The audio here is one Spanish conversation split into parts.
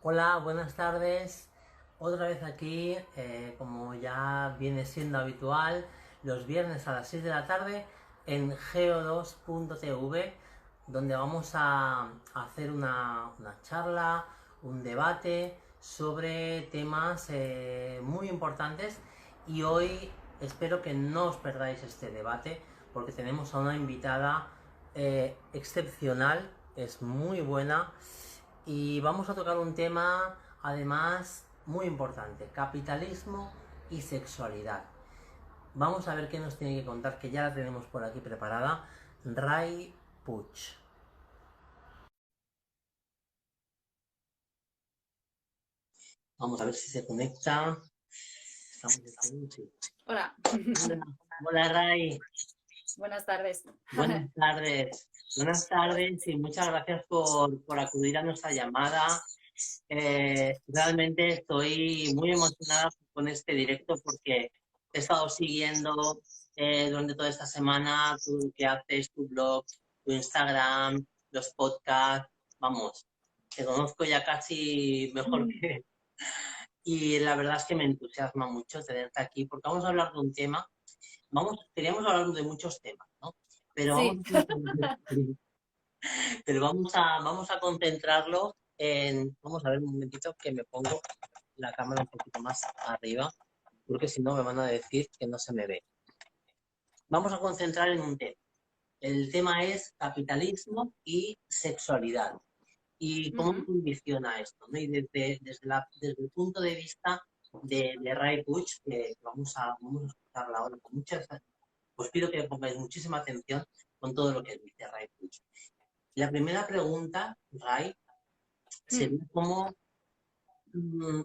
Hola, buenas tardes. Otra vez aquí, como ya viene siendo habitual, los viernes a las 6 de la tarde en geo2.tv, donde vamos a hacer una charla, un debate sobre temas muy importantes. Y hoy espero que no os perdáis este debate porque tenemos a una invitada excepcional, es muy buena y vamos a tocar un tema además muy importante, capitalismo y sexualidad. Vamos a ver qué nos tiene que contar, que ya la tenemos por aquí preparada, Ray Puig. Vamos a ver si se conecta. Estamos sí. Hola, Hola, hola Ray, buenas tardes. buenas tardes. Buenas tardes y muchas gracias por acudir a nuestra llamada. Realmente estoy muy emocionada con este directo porque he estado siguiendo durante toda esta semana todo lo que haces, tu blog, tu Instagram, los podcasts, vamos, te conozco ya casi mejor que... Y la verdad es que me entusiasma mucho tenerte aquí porque vamos a hablar de un tema, queríamos hablar de muchos temas, ¿no? Pero vamos, Sí, pero vamos a concentrarlo en, vamos a ver un momentito que me pongo la cámara un poquito más arriba, porque si no me van a decir que no se me ve. Vamos a concentrar en un tema. El tema es capitalismo y sexualidad. ¿Y cómo ujú, condiciona esto? ¿No? Y desde el punto de vista de Ray Puig, que vamos a escucharla ahora con muchas... Os pido que pongáis muchísima atención con todo lo que dice Ray Puig. La primera pregunta, Ray, mm. sería mm,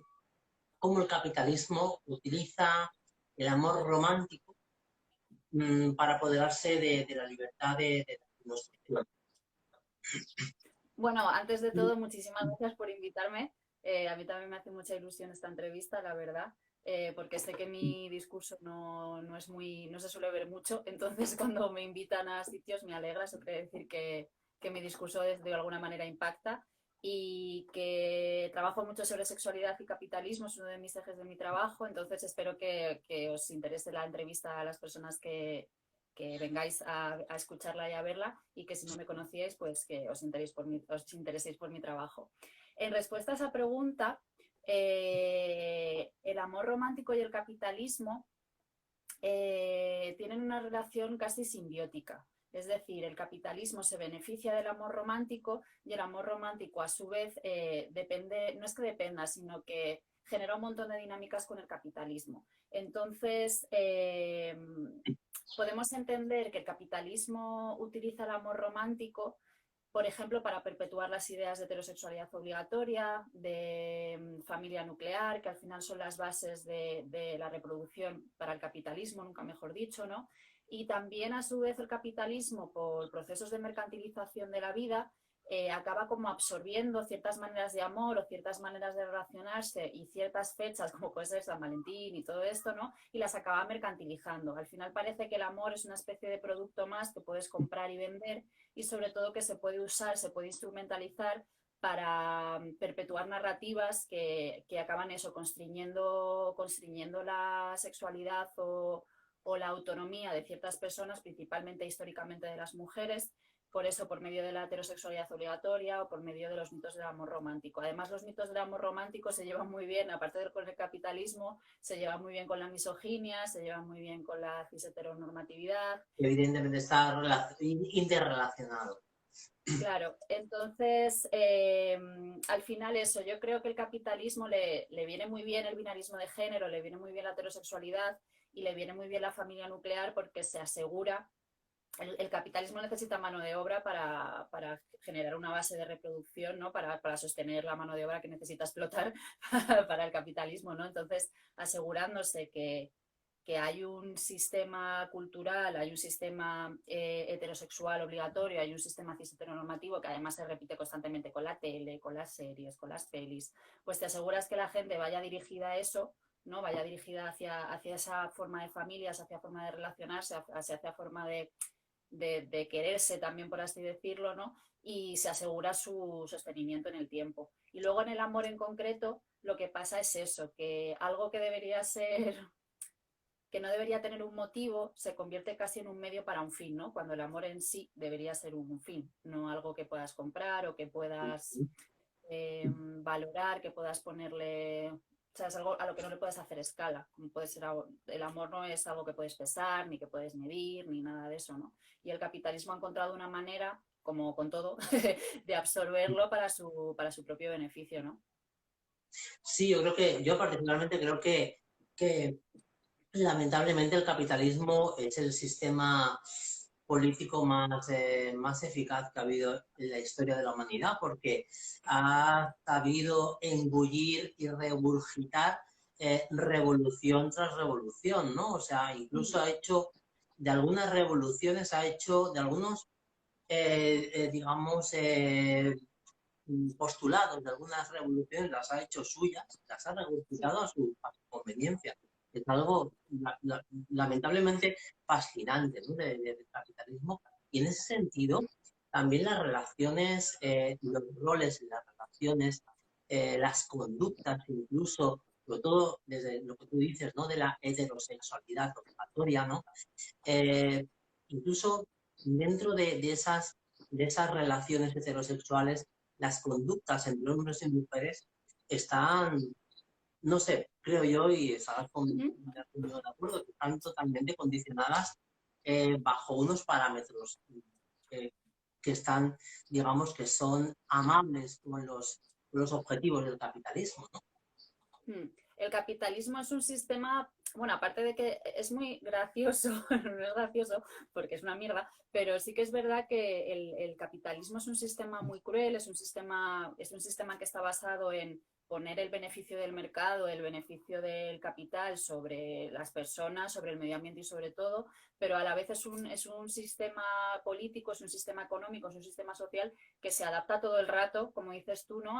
cómo el capitalismo utiliza el amor romántico para apoderarse de la libertad de nuestro pueblo. Bueno, antes de todo, muchísimas gracias por invitarme. A mí también me hace mucha ilusión esta entrevista, la verdad, porque sé que mi discurso no es muy, no se suele ver mucho, entonces cuando me invitan a sitios me alegra, eso quiere decir que mi discurso de alguna manera impacta y que trabajo mucho sobre sexualidad y capitalismo, es uno de mis ejes de mi trabajo, entonces espero que os interese la entrevista a las personas que vengáis a escucharla y a verla y que si no me conocíais, pues que os intereséis por mi trabajo. En respuesta a esa pregunta, el amor romántico y el capitalismo tienen una relación casi simbiótica. Es decir, el capitalismo se beneficia del amor romántico y el amor romántico a su vez depende, no es que dependa, sino que genera un montón de dinámicas con el capitalismo. Entonces, podemos entender que el capitalismo utiliza el amor romántico, por ejemplo, para perpetuar las ideas de heterosexualidad obligatoria, de familia nuclear, que al final son las bases de la reproducción para el capitalismo, nunca mejor dicho, ¿no? Y también, a su vez, el capitalismo, por procesos de mercantilización de la vida, acaba como absorbiendo ciertas maneras de amor o ciertas maneras de relacionarse y ciertas fechas, como puede ser San Valentín y todo esto, ¿no? Y las acaba mercantilizando. Al final parece que el amor es una especie de producto más que puedes comprar y vender y sobre todo que se puede usar, se puede instrumentalizar para perpetuar narrativas que acaban eso, constriñendo la sexualidad o la autonomía de ciertas personas, principalmente históricamente de las mujeres, por eso por medio de la heterosexualidad obligatoria o por medio de los mitos del amor romántico. Además, los mitos del amor romántico se llevan muy bien, aparte del con el capitalismo, se llevan muy bien con la misoginia, se llevan muy bien con la cis-heteronormatividad. Evidentemente está interrelacionado. Claro, entonces al final eso, yo creo que el capitalismo le viene muy bien el binarismo de género, le viene muy bien la heterosexualidad y le viene muy bien la familia nuclear porque se asegura, el capitalismo necesita mano de obra para generar una base de reproducción, ¿no? Para sostener la mano de obra que necesita explotar para el capitalismo, ¿no? Entonces, asegurándose que hay un sistema cultural, hay un sistema heterosexual obligatorio, hay un sistema cis heteronormativo que además se repite constantemente con la tele, con las series, con las pelis, pues te aseguras que la gente vaya dirigida a eso, ¿no? Vaya dirigida hacia esa forma de familias, hacia forma de relacionarse, hacia forma de quererse también, por así decirlo, ¿no? Y se asegura su sostenimiento en el tiempo. Y luego en el amor en concreto, lo que pasa es eso, que algo que debería ser, que no debería tener un motivo, se convierte casi en un medio para un fin, ¿no? Cuando el amor en sí debería ser un fin, no algo que puedas comprar o que puedas valorar, que puedas ponerle, o sea, es algo a lo que no le puedes hacer escala. Como puede ser algo, el amor no es algo que puedes pesar, ni que puedes medir, ni nada de eso, ¿no? Y el capitalismo ha encontrado una manera, como con todo, de absorberlo para su propio beneficio, ¿no? Sí, yo creo que, yo particularmente creo que lamentablemente el capitalismo es el sistema político más eficaz que ha habido en la historia de la humanidad, porque ha sabido engullir y regurgitar revolución tras revolución, ¿no? O sea, incluso ha hecho de algunas revoluciones, ha hecho de algunos, digamos, postulados de algunas revoluciones, las ha hecho suyas, las ha regurgitado a su conveniencia. Es algo lamentablemente fascinante, ¿no? Del capitalismo. Y en ese sentido, también las relaciones, los roles en las relaciones, las conductas incluso, sobre todo desde lo que tú dices, ¿no? De la heterosexualidad obligatoria, ¿no? Eh, incluso dentro de esas relaciones heterosexuales, las conductas entre hombres y mujeres están, no sé, creo yo, y estarás conmigo de acuerdo, que están totalmente condicionadas bajo unos parámetros eh, que están, digamos, que son amables con los objetivos del capitalismo, ¿no? El capitalismo es un sistema, bueno, aparte de que es muy gracioso, no es gracioso porque es una mierda, pero sí que es verdad que el capitalismo es un sistema muy cruel, es un sistema que está basado en poner el beneficio del mercado, el beneficio del capital sobre las personas, sobre el medio ambiente y sobre todo, pero a la vez es un sistema político, es un sistema económico, es un sistema social que se adapta todo el rato, como dices tú, ¿no?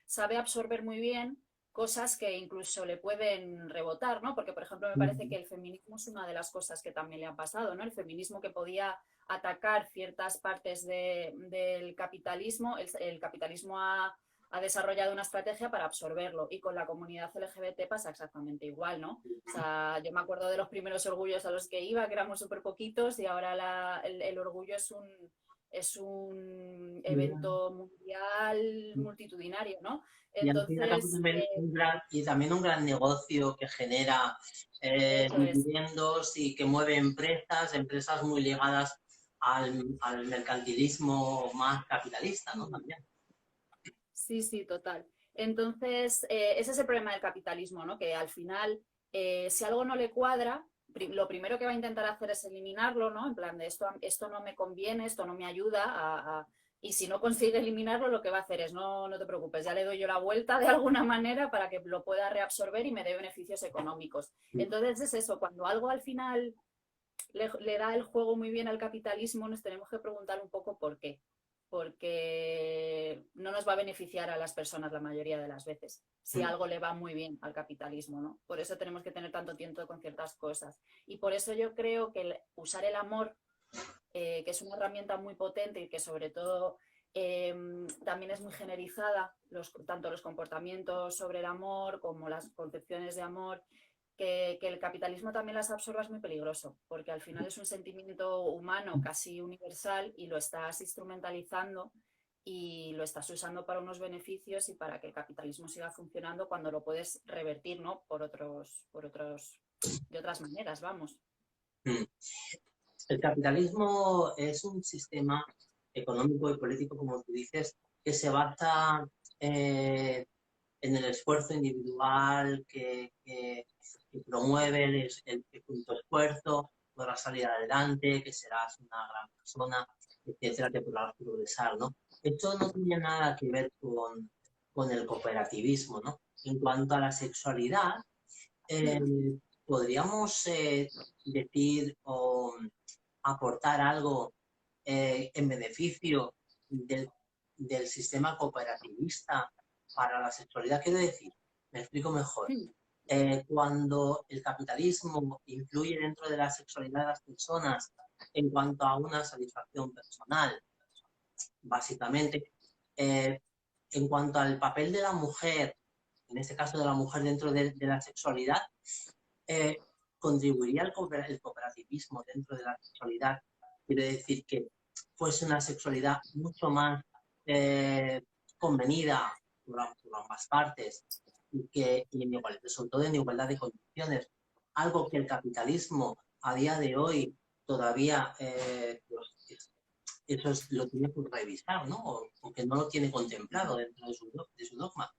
Sabe absorber muy bien cosas que incluso le pueden rebotar, ¿no? Porque, por ejemplo, me parece que el feminismo es una de las cosas que también le han pasado, ¿no? El feminismo que podía atacar ciertas partes del capitalismo, el capitalismo ha desarrollado una estrategia para absorberlo y con la comunidad LGBT pasa exactamente igual, ¿no? O sea, yo me acuerdo de los primeros orgullos a los que iba, que éramos súper poquitos y ahora el orgullo es un evento mundial multitudinario, ¿no? Y al fin y al cabo Entonces, también y también un gran negocio que genera eso es. dividendos y que mueve empresas, empresas muy ligadas al mercantilismo más capitalista, ¿no? También. Sí, sí, total. Entonces, ese es el problema del capitalismo, ¿no? Que al final, si algo no le cuadra, lo primero que va a intentar hacer es eliminarlo, ¿no? En plan de esto no me conviene, esto no me ayuda y si no consigue eliminarlo, lo que va a hacer es, no te preocupes, ya le doy yo la vuelta de alguna manera para que lo pueda reabsorber y me dé beneficios económicos. Entonces es eso, cuando algo al final le da el juego muy bien al capitalismo, nos tenemos que preguntar un poco por qué. Porque no nos va a beneficiar a las personas la mayoría de las veces, si algo le va muy bien al capitalismo, ¿no? Por eso tenemos que tener tanto tiempo con ciertas cosas. Y por eso yo creo que usar el amor, que es una herramienta muy potente y que sobre todo también es muy generalizada, tanto los comportamientos sobre el amor como las concepciones de amor, que el capitalismo también las absorba es muy peligroso, porque al final es un sentimiento humano casi universal y lo estás instrumentalizando y lo estás usando para unos beneficios y para que el capitalismo siga funcionando cuando lo puedes revertir, ¿no? De otras maneras, vamos. El capitalismo es un sistema económico y político, como tú dices, que se basa eh, en el esfuerzo individual, que promueve que con tu esfuerzo podrás salir adelante, que serás una gran persona, etcétera, que podrás progresar, ¿no? Esto no tiene nada que ver con el cooperativismo, ¿no? En cuanto a la sexualidad, eh, podríamos decir o aportar algo en beneficio del, del sistema cooperativista para la sexualidad. Quiero decir, me explico mejor. Cuando el capitalismo influye dentro de la sexualidad de las personas en cuanto a una satisfacción personal, básicamente. En cuanto al papel de la mujer, en este caso de la mujer dentro de la sexualidad, ¿contribuiría el cooperativismo dentro de la sexualidad? Quiere decir que fuese una sexualidad mucho más convenida por ambas partes y que sobre todo en igualdad de condiciones, algo que el capitalismo a día de hoy todavía eso lo tiene que revisar, ¿no? O que no lo tiene contemplado dentro de su dogma.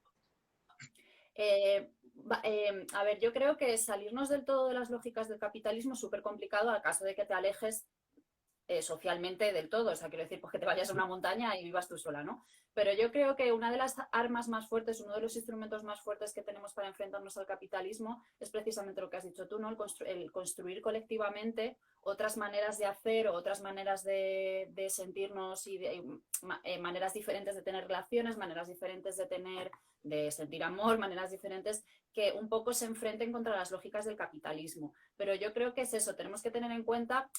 A ver, yo creo que salirnos del todo de las lógicas del capitalismo es súper complicado al caso de que te alejes socialmente del todo, o sea, quiero decir, pues que te vayas a una montaña y vivas tú sola, ¿no? Pero yo creo que una de las armas más fuertes, uno de los instrumentos más fuertes que tenemos para enfrentarnos al capitalismo es precisamente lo que has dicho tú, ¿no? El construir colectivamente otras maneras de hacer o otras maneras de sentirnos y maneras diferentes de tener relaciones, maneras diferentes de sentir amor, maneras diferentes que un poco se enfrenten contra las lógicas del capitalismo. Pero yo creo que es eso, tenemos que tener en cuenta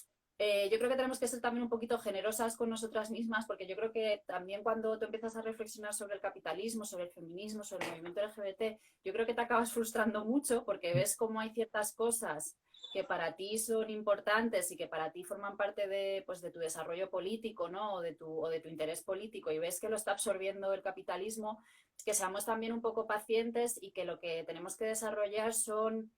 yo creo que tenemos que ser también un poquito generosas con nosotras mismas, porque yo creo que también cuando tú empiezas a reflexionar sobre el capitalismo, sobre el feminismo, sobre el movimiento LGBT, yo creo que te acabas frustrando mucho porque ves cómo hay ciertas cosas que para ti son importantes y que para ti forman parte de, pues, de tu desarrollo político, ¿no? o de tu interés político, y ves que lo está absorbiendo el capitalismo, que seamos también un poco pacientes y que lo que tenemos que desarrollar son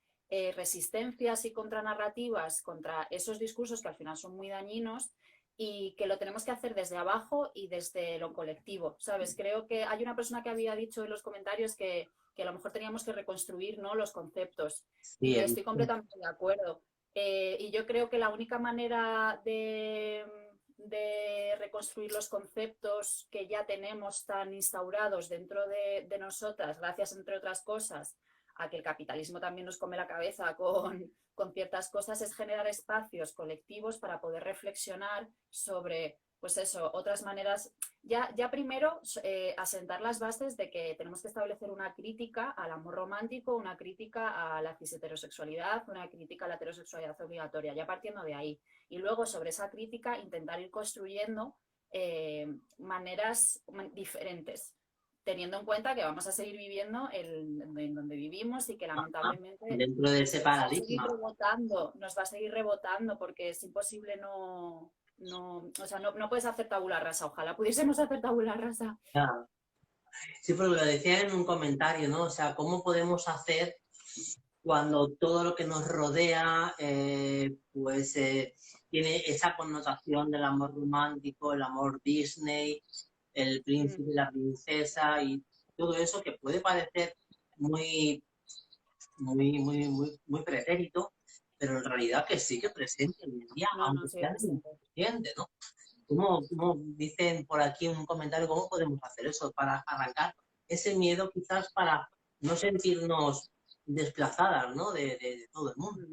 resistencias y contranarrativas contra esos discursos que al final son muy dañinos y que lo tenemos que hacer desde abajo y desde lo colectivo, ¿sabes? Creo que hay una persona que había dicho en los comentarios que a lo mejor teníamos que reconstruir, ¿no?, los conceptos, y estoy completamente de acuerdo. Y yo creo que la única manera de reconstruir los conceptos que ya tenemos tan instaurados dentro de nosotras, gracias, entre otras cosas, a que el capitalismo también nos come la cabeza con ciertas cosas, es generar espacios colectivos para poder reflexionar sobre, pues eso, otras maneras. Ya primero asentar las bases de que tenemos que establecer una crítica al amor romántico, una crítica a la cis-heterosexualidad, una crítica a la heterosexualidad obligatoria, ya partiendo de ahí. Y luego sobre esa crítica intentar ir construyendo maneras diferentes, teniendo en cuenta que vamos a seguir viviendo en donde vivimos y que lamentablemente dentro de ese paradigma nos va a seguir rebotando porque es imposible no puedes hacer tabula rasa. Ojalá pudiésemos hacer tabula rasa. Ya. Sí, pero lo decía en un comentario, ¿no? O sea, ¿cómo podemos hacer cuando todo lo que nos rodea tiene esa connotación del amor romántico, el amor Disney, el príncipe y la princesa y todo eso que puede parecer muy pretérito, pero en realidad que sigue presente hoy en día, aunque sea inconsciente, ¿no? Como dicen por aquí en un comentario, ¿cómo podemos hacer eso para arrancar ese miedo, quizás para no sentirnos desplazadas, ¿no?, de todo el mundo?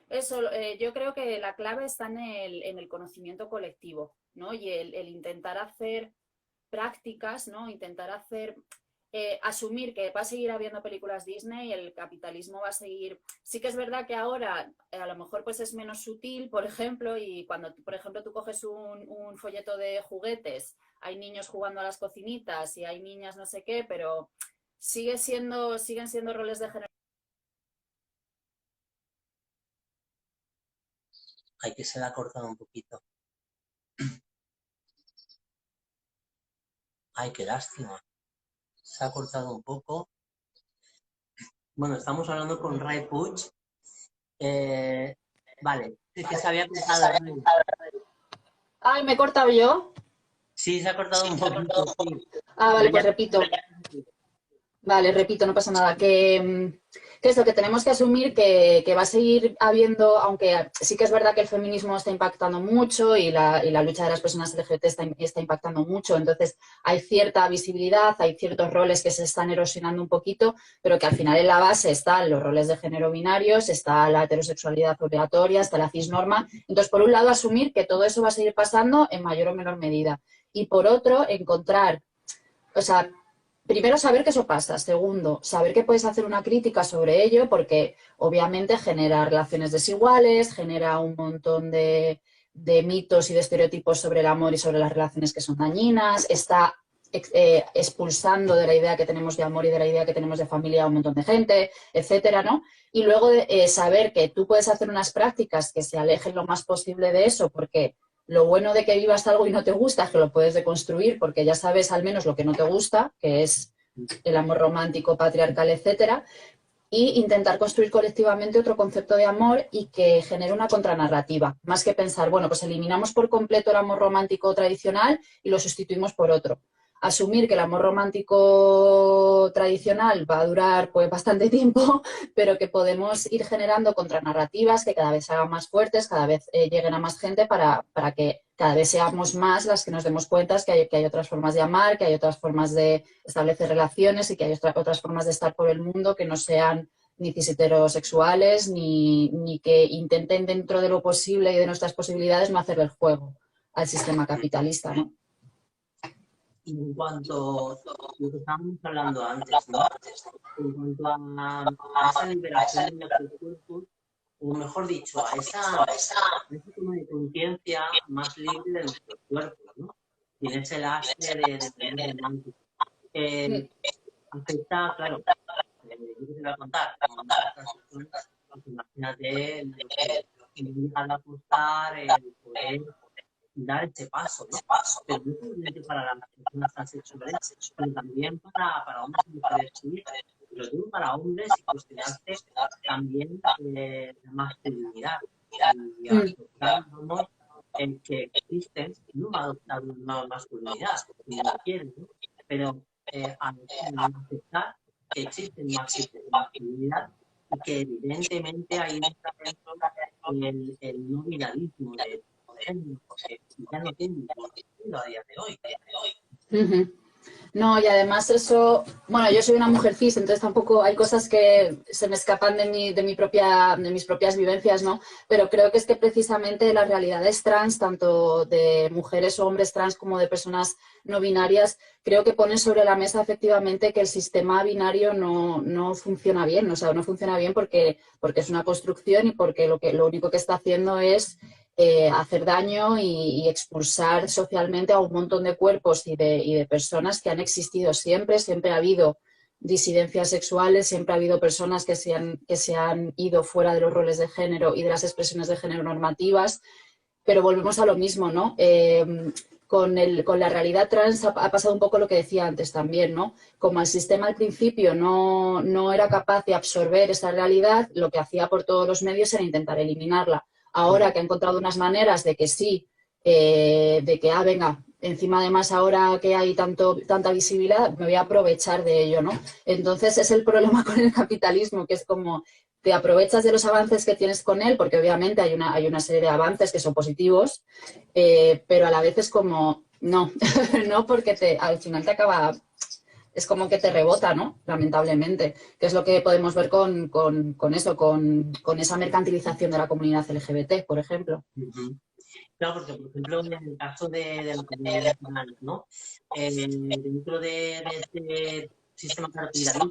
Eso, yo creo que la clave está en el conocimiento colectivo, ¿no? Y el intentar hacer prácticas, ¿no? Intentar asumir que va a seguir habiendo películas Disney, el capitalismo va a seguir. Sí que es verdad que ahora a lo mejor pues es menos sutil, por ejemplo, y cuando, por ejemplo, tú coges un folleto de juguetes, hay niños jugando a las cocinitas y hay niñas no sé qué, pero siguen siendo roles de género. Hay que se la ha cortado un poquito. Ay, qué lástima. Se ha cortado un poco. Bueno, estamos hablando con Ray Puig. Vale, es que se había cortado. Ay, ¿me he cortado yo? Sí, se ha cortado un poquito. Sí. Ah, vale, pues repito. Vale, repito, no pasa nada. Que es lo que tenemos que asumir que va a seguir habiendo, aunque sí que es verdad que el feminismo está impactando mucho y la lucha de las personas LGBT está impactando mucho, entonces hay cierta visibilidad, hay ciertos roles que se están erosionando un poquito, pero que al final en la base están los roles de género binarios, está la heterosexualidad obligatoria, está la cisnorma. Entonces, por un lado, asumir que todo eso va a seguir pasando en mayor o menor medida. Y por otro, encontrar, o sea, primero, saber que eso pasa. Segundo, saber que puedes hacer una crítica sobre ello porque obviamente genera relaciones desiguales, genera un montón de mitos y de estereotipos sobre el amor y sobre las relaciones que son dañinas, está expulsando de la idea que tenemos de amor y de la idea que tenemos de familia a un montón de gente, etcétera, ¿no? Y luego saber que tú puedes hacer unas prácticas que se alejen lo más posible de eso, porque lo bueno de que vivas algo y no te gusta es que lo puedes deconstruir, porque ya sabes al menos lo que no te gusta, que es el amor romántico, patriarcal, etcétera, y intentar construir colectivamente otro concepto de amor y que genere una contranarrativa, más que pensar, bueno, pues eliminamos por completo el amor romántico tradicional y lo sustituimos por otro. Asumir que el amor romántico tradicional va a durar pues bastante tiempo, pero que podemos ir generando contranarrativas que cada vez se hagan más fuertes, cada vez lleguen a más gente para que cada vez seamos más las que nos demos cuenta que hay otras formas de amar, que hay otras formas de establecer relaciones y que hay otras formas de estar por el mundo que no sean ni cis heterosexuales ni que intenten dentro de lo posible y de nuestras posibilidades no hacerle el juego al sistema capitalista, ¿no? Y en cuanto a lo que estábamos hablando antes, ¿no? En cuanto a esa liberación de nuestros cuerpos, o mejor dicho, a ese toma de conciencia más libre de nuestros cuerpos, ¿no? Sin ese lastre de tener romántico. Afecta, claro, yo te voy a contar, como muchas personas, pues imagínate lo que me llega a costar el poder dar ese paso, ¿no? Pero no solamente para las personas transexuales, sino también para hombres y mujeres sí, pero digo para hombres y cuestionarse también la masculinidad y aceptar, vamos, el que existen, no va a adoptar una nueva masculinidad, si no quieren, ¿no? Pero al aceptar que existen más tipos de masculinidad y que evidentemente ahí entra dentro el no binarismo de género, porque ya no tiene ningún sentido a día de hoy. No, y además eso, bueno, yo soy una mujer cis, entonces tampoco hay cosas que se me escapan de mis propias vivencias, ¿no? Pero creo que es que precisamente las realidades trans, tanto de mujeres o hombres trans como de personas no binarias, creo que ponen sobre la mesa efectivamente que el sistema binario no funciona bien, o sea, no funciona bien porque es una construcción y porque lo único que está haciendo es hacer daño y expulsar socialmente a un montón de cuerpos y de personas que han existido siempre. Siempre ha habido disidencias sexuales, siempre ha habido personas que se han ido fuera de los roles de género y de las expresiones de género normativas, pero volvemos a lo mismo, ¿no? Con la realidad trans ha pasado un poco lo que decía antes también, ¿no? Como el sistema al principio no era capaz de absorber esa realidad, lo que hacía por todos los medios era intentar eliminarla. Ahora que ha encontrado unas maneras de que sí, de que, venga, encima además ahora que hay tanta visibilidad, me voy a aprovechar de ello, ¿no? Entonces es el problema con el capitalismo, que es como te aprovechas de los avances que tienes con él, porque obviamente hay una serie de avances que son positivos, pero a la vez es como, no, no porque al final te acaba, es como que te rebota, ¿no? Lamentablemente, que es lo que podemos ver con esa mercantilización de la comunidad LGBT, por ejemplo. Claro, porque por ejemplo en el caso de la comunidad trans, ¿no? Dentro de este sistema capitalista,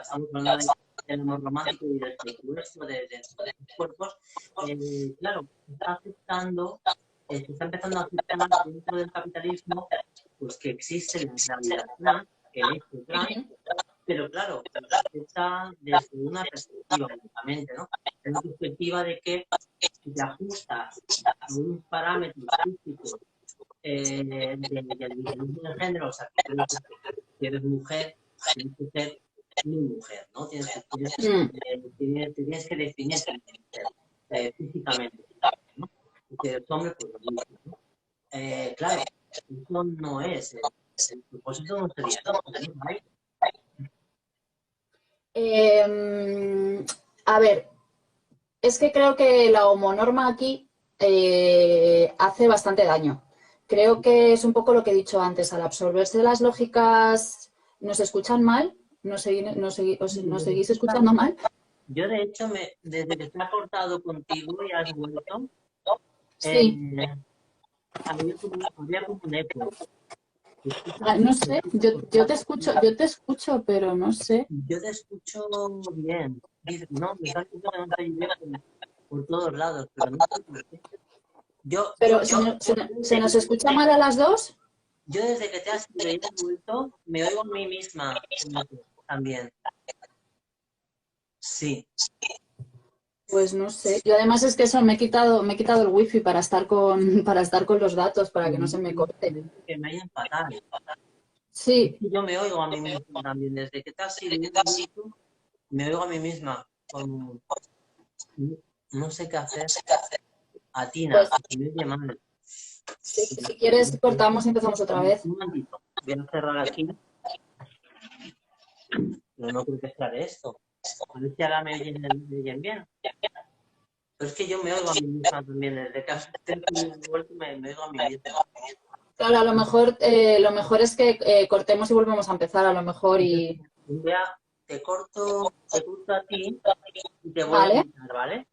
estamos hablando del amor romántico y del sexualismo, de los cuerpos, claro, se está empezando a aceptar dentro del capitalismo pues que existe la realidad trans, el hecho trans, pero claro, está desde una perspectiva únicamente, ¿no? Es una perspectiva de que si te ajustas a unos parámetros físicos del diferencia de género, o sea, que si eres mujer, tienes que ser mi mujer, ¿no? Tienes que definir físicamente, ¿no? Y si eres hombre, pues lo mismo, ¿no? Claro, eso no es, el propósito no sería, ¿no? A ver, es que creo que la homonorma aquí hace bastante daño. Creo que es un poco lo que he dicho antes, al absorberse las lógicas, ¿nos escuchan mal? ¿Nos seguís escuchando mal? Yo, de hecho, desde que se ha cortado contigo y has vuelto, Sí. había como un eco. No sé, yo te escucho, pero no sé. Yo te escucho bien. Dice, no, me están escuchando que no está lloviendo por todos lados, pero no sé por qué. Yo, Pero yo, ¿se nos escucha mal a las dos? yo desde que te has ido y has vuelto, me oigo a mí misma también. Sí, Pues no sé. Yo además es que eso me he quitado el wifi para estar para estar con los datos, para que no se me corte. que me hayan fatal. Sí, Y yo me oigo a mí misma también. Desde que te has ido y has vuelto, me oigo a mí misma. No sé qué hacer. Atina, pues que me oye mal. si quieres cortamos y empezamos otra vez. Un momentito. Voy a cerrar aquí. Pero no creo que sea de esto. A ver si ahora me oyen bien. Pero es que yo me oigo a mí misma también. Desde que has vuelto, me oigo a mí misma. Claro, lo mejor es que cortemos y volvemos a empezar, a lo mejor y... Ya te corto a ti y te vuelvo a Vale, invitar, ¿vale?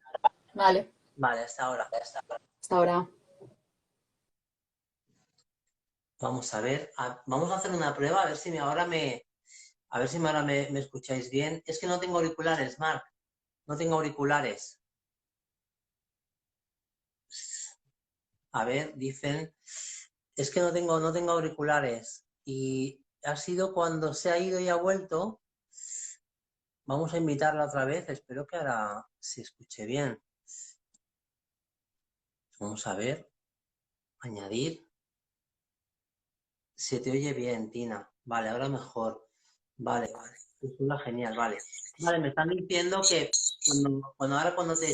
vale, Vale, hasta ahora. hasta ahora. Vamos a ver. Vamos a hacer una prueba a ver si a ver si ahora me escucháis bien. Es que no tengo auriculares, Marc. No tengo auriculares. A ver, dicen. Es que no tengo auriculares. Y ha sido cuando se ha ido y ha vuelto. Vamos a invitarla otra vez. Espero que ahora se escuche bien. Vamos a ver. Añadir. Se te oye bien, Tina. Vale, ahora mejor. Vale, vale. Suena genial, vale. Vale, me están diciendo que cuando te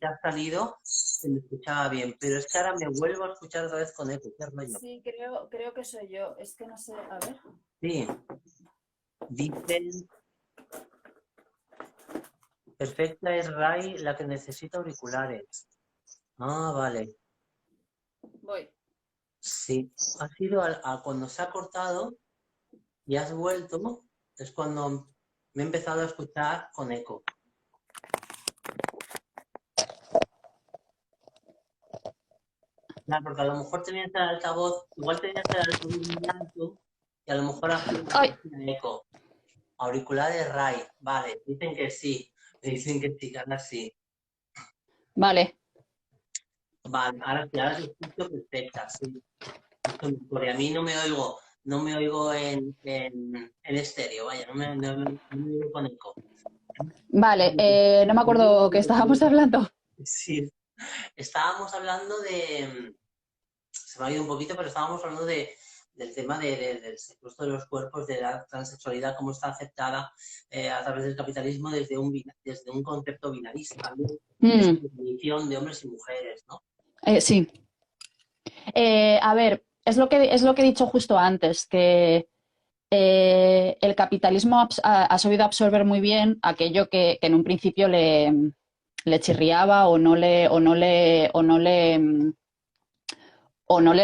has salido, se me escuchaba bien, pero es que ahora me vuelvo a escuchar otra vez con eco. ¿Qué rollo? Sí, creo que soy yo. Es que no sé, a ver. Sí, dicen, perfecta es Rai la que necesita auriculares. Ah, vale. Voy. Sí, ha sido cuando se ha cortado y has vuelto, es cuando me he empezado a escuchar con eco. Claro, porque a lo mejor tenías el altavoz, igual tenías el altavoz muy alto y a lo mejor hacía Ay, eco. Auriculares Rai, vale, dicen que sí, me dicen que sí, que ahora sí. vale. Vale, ahora sí escucho perfecta, sí. Porque a mí no me oigo en estéreo, vaya, no me oigo con eco. Vale, no me acuerdo qué estábamos hablando. Sí, estábamos hablando se me ha ido un poquito, pero estábamos hablando del tema del secuestro de los cuerpos, de la transexualidad, cómo está aceptada a través del capitalismo desde un concepto binarista, ¿no? Esa Mm, definición de hombres y mujeres, ¿no? sí. A ver, es lo que he dicho justo antes, que el capitalismo ha sabido absorber muy bien aquello que en un principio le chirriaba o no le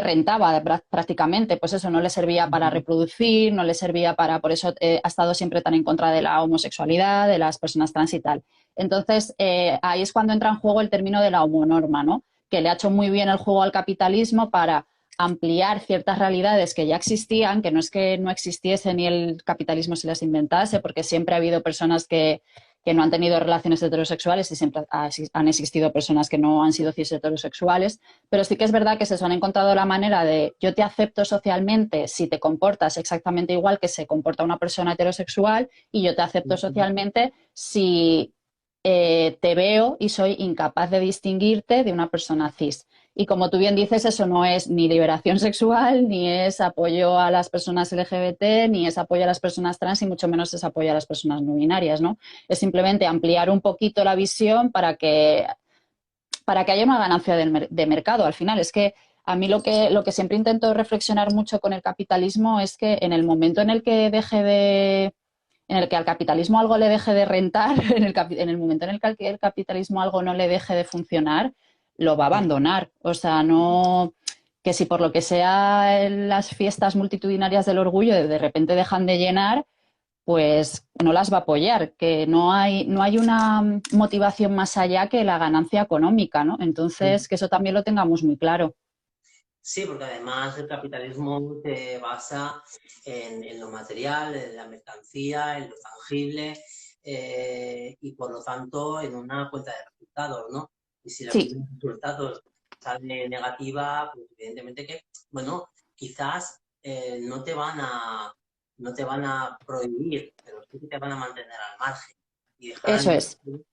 rentaba prácticamente, pues eso no le servía para reproducir, no le servía para, por eso ha estado siempre tan en contra de la homosexualidad, de las personas trans y tal. Entonces, ahí es cuando entra en juego el término de la homonorma, ¿no? Que le ha hecho muy bien el juego al capitalismo para ampliar ciertas realidades que ya existían, que no es que no existiesen y el capitalismo se las inventase, porque siempre ha habido personas que no han tenido relaciones heterosexuales y siempre han existido personas que no han sido cis heterosexuales, pero sí que es verdad que se han encontrado la manera de yo te acepto socialmente si te comportas exactamente igual que se comporta una persona heterosexual y yo te acepto socialmente si te veo y soy incapaz de distinguirte de una persona cis. Y como tú bien dices, eso no es ni liberación sexual, ni es apoyo a las personas LGBT, ni es apoyo a las personas trans, y mucho menos es apoyo a las personas no binarias, ¿no? Es simplemente ampliar un poquito la visión para que haya una ganancia de mercado. Al final, es que a mí lo que siempre intento reflexionar mucho con el capitalismo es que en el momento en el que en el que al capitalismo algo le deje de rentar, en el momento en el que el capitalismo algo no le deje de funcionar, lo va a abandonar. O sea, no que si por lo que sea las fiestas multitudinarias del orgullo de repente dejan de llenar, pues no las va a apoyar, que no hay una motivación más allá que la ganancia económica, ¿no? Entonces, que eso también lo tengamos muy claro. Sí, porque además el capitalismo se basa en lo material, en la mercancía, en lo tangible y por lo tanto en una cuenta de resultados, ¿no? Y si la Sí, cuenta de resultados sale negativa, pues evidentemente que, bueno, quizás no te van a prohibir, pero sí que te van a mantener al margen y dejar eso al es. margen,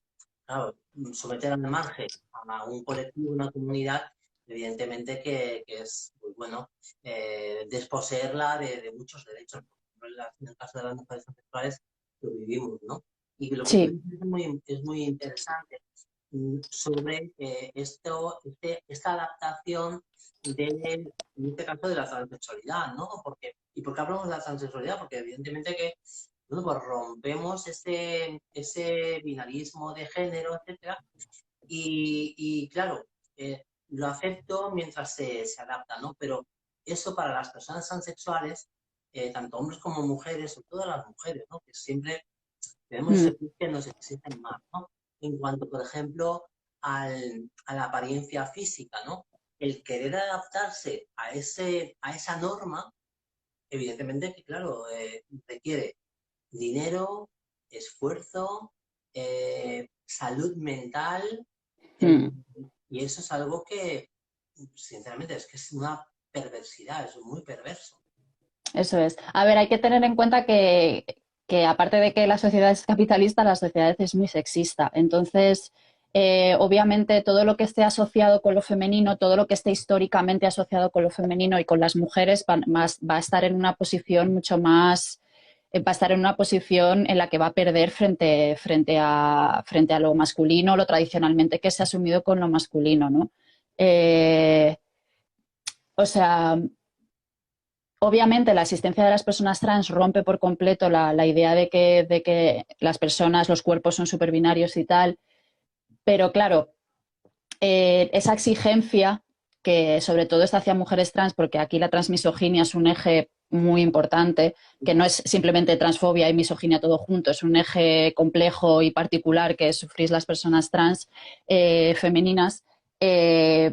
claro, someter al margen a un colectivo, una comunidad, evidentemente que es muy bueno desposeerla de muchos derechos. Por ejemplo, en el caso de las mujeres homosexuales lo vivimos, ¿no? Y lo que tú Sí, dices es muy interesante sobre esta adaptación en este caso, de la transexualidad, ¿no? ¿Y por qué hablamos de la transexualidad? Porque evidentemente que bueno, pues rompemos ese binarismo de género, etcétera, y claro, lo acepto mientras se adapta, ¿no? Pero eso para las personas transexuales, tanto hombres como mujeres, sobre todo las mujeres, ¿no? Que siempre tenemos mm, ese plus que nos exigen más, ¿no? En cuanto, por ejemplo, a la apariencia física, ¿no? El querer adaptarse a esa norma, evidentemente que, claro, requiere dinero, esfuerzo, salud mental, eh, mm. y eso es algo que, sinceramente, es que es una perversidad, es muy perverso. Eso es. A ver, hay que tener en cuenta que aparte de que la sociedad es capitalista, la sociedad es muy sexista. Entonces, obviamente, todo lo que esté asociado con lo femenino, todo lo que esté históricamente asociado con lo femenino y con las mujeres va a estar en una posición mucho más, va a estar en una posición en la que va a perder frente a lo masculino, lo tradicionalmente que se ha asumido con lo masculino, ¿no? Eh, o sea, obviamente, la existencia de las personas trans rompe por completo la idea de que las personas, los cuerpos son superbinarios y tal, pero claro, esa exigencia que sobre todo está hacia mujeres trans, porque aquí la transmisoginia es un eje muy importante, que no es simplemente transfobia y misoginia todo junto, es un eje complejo y particular que sufrís las personas trans femeninas, eh,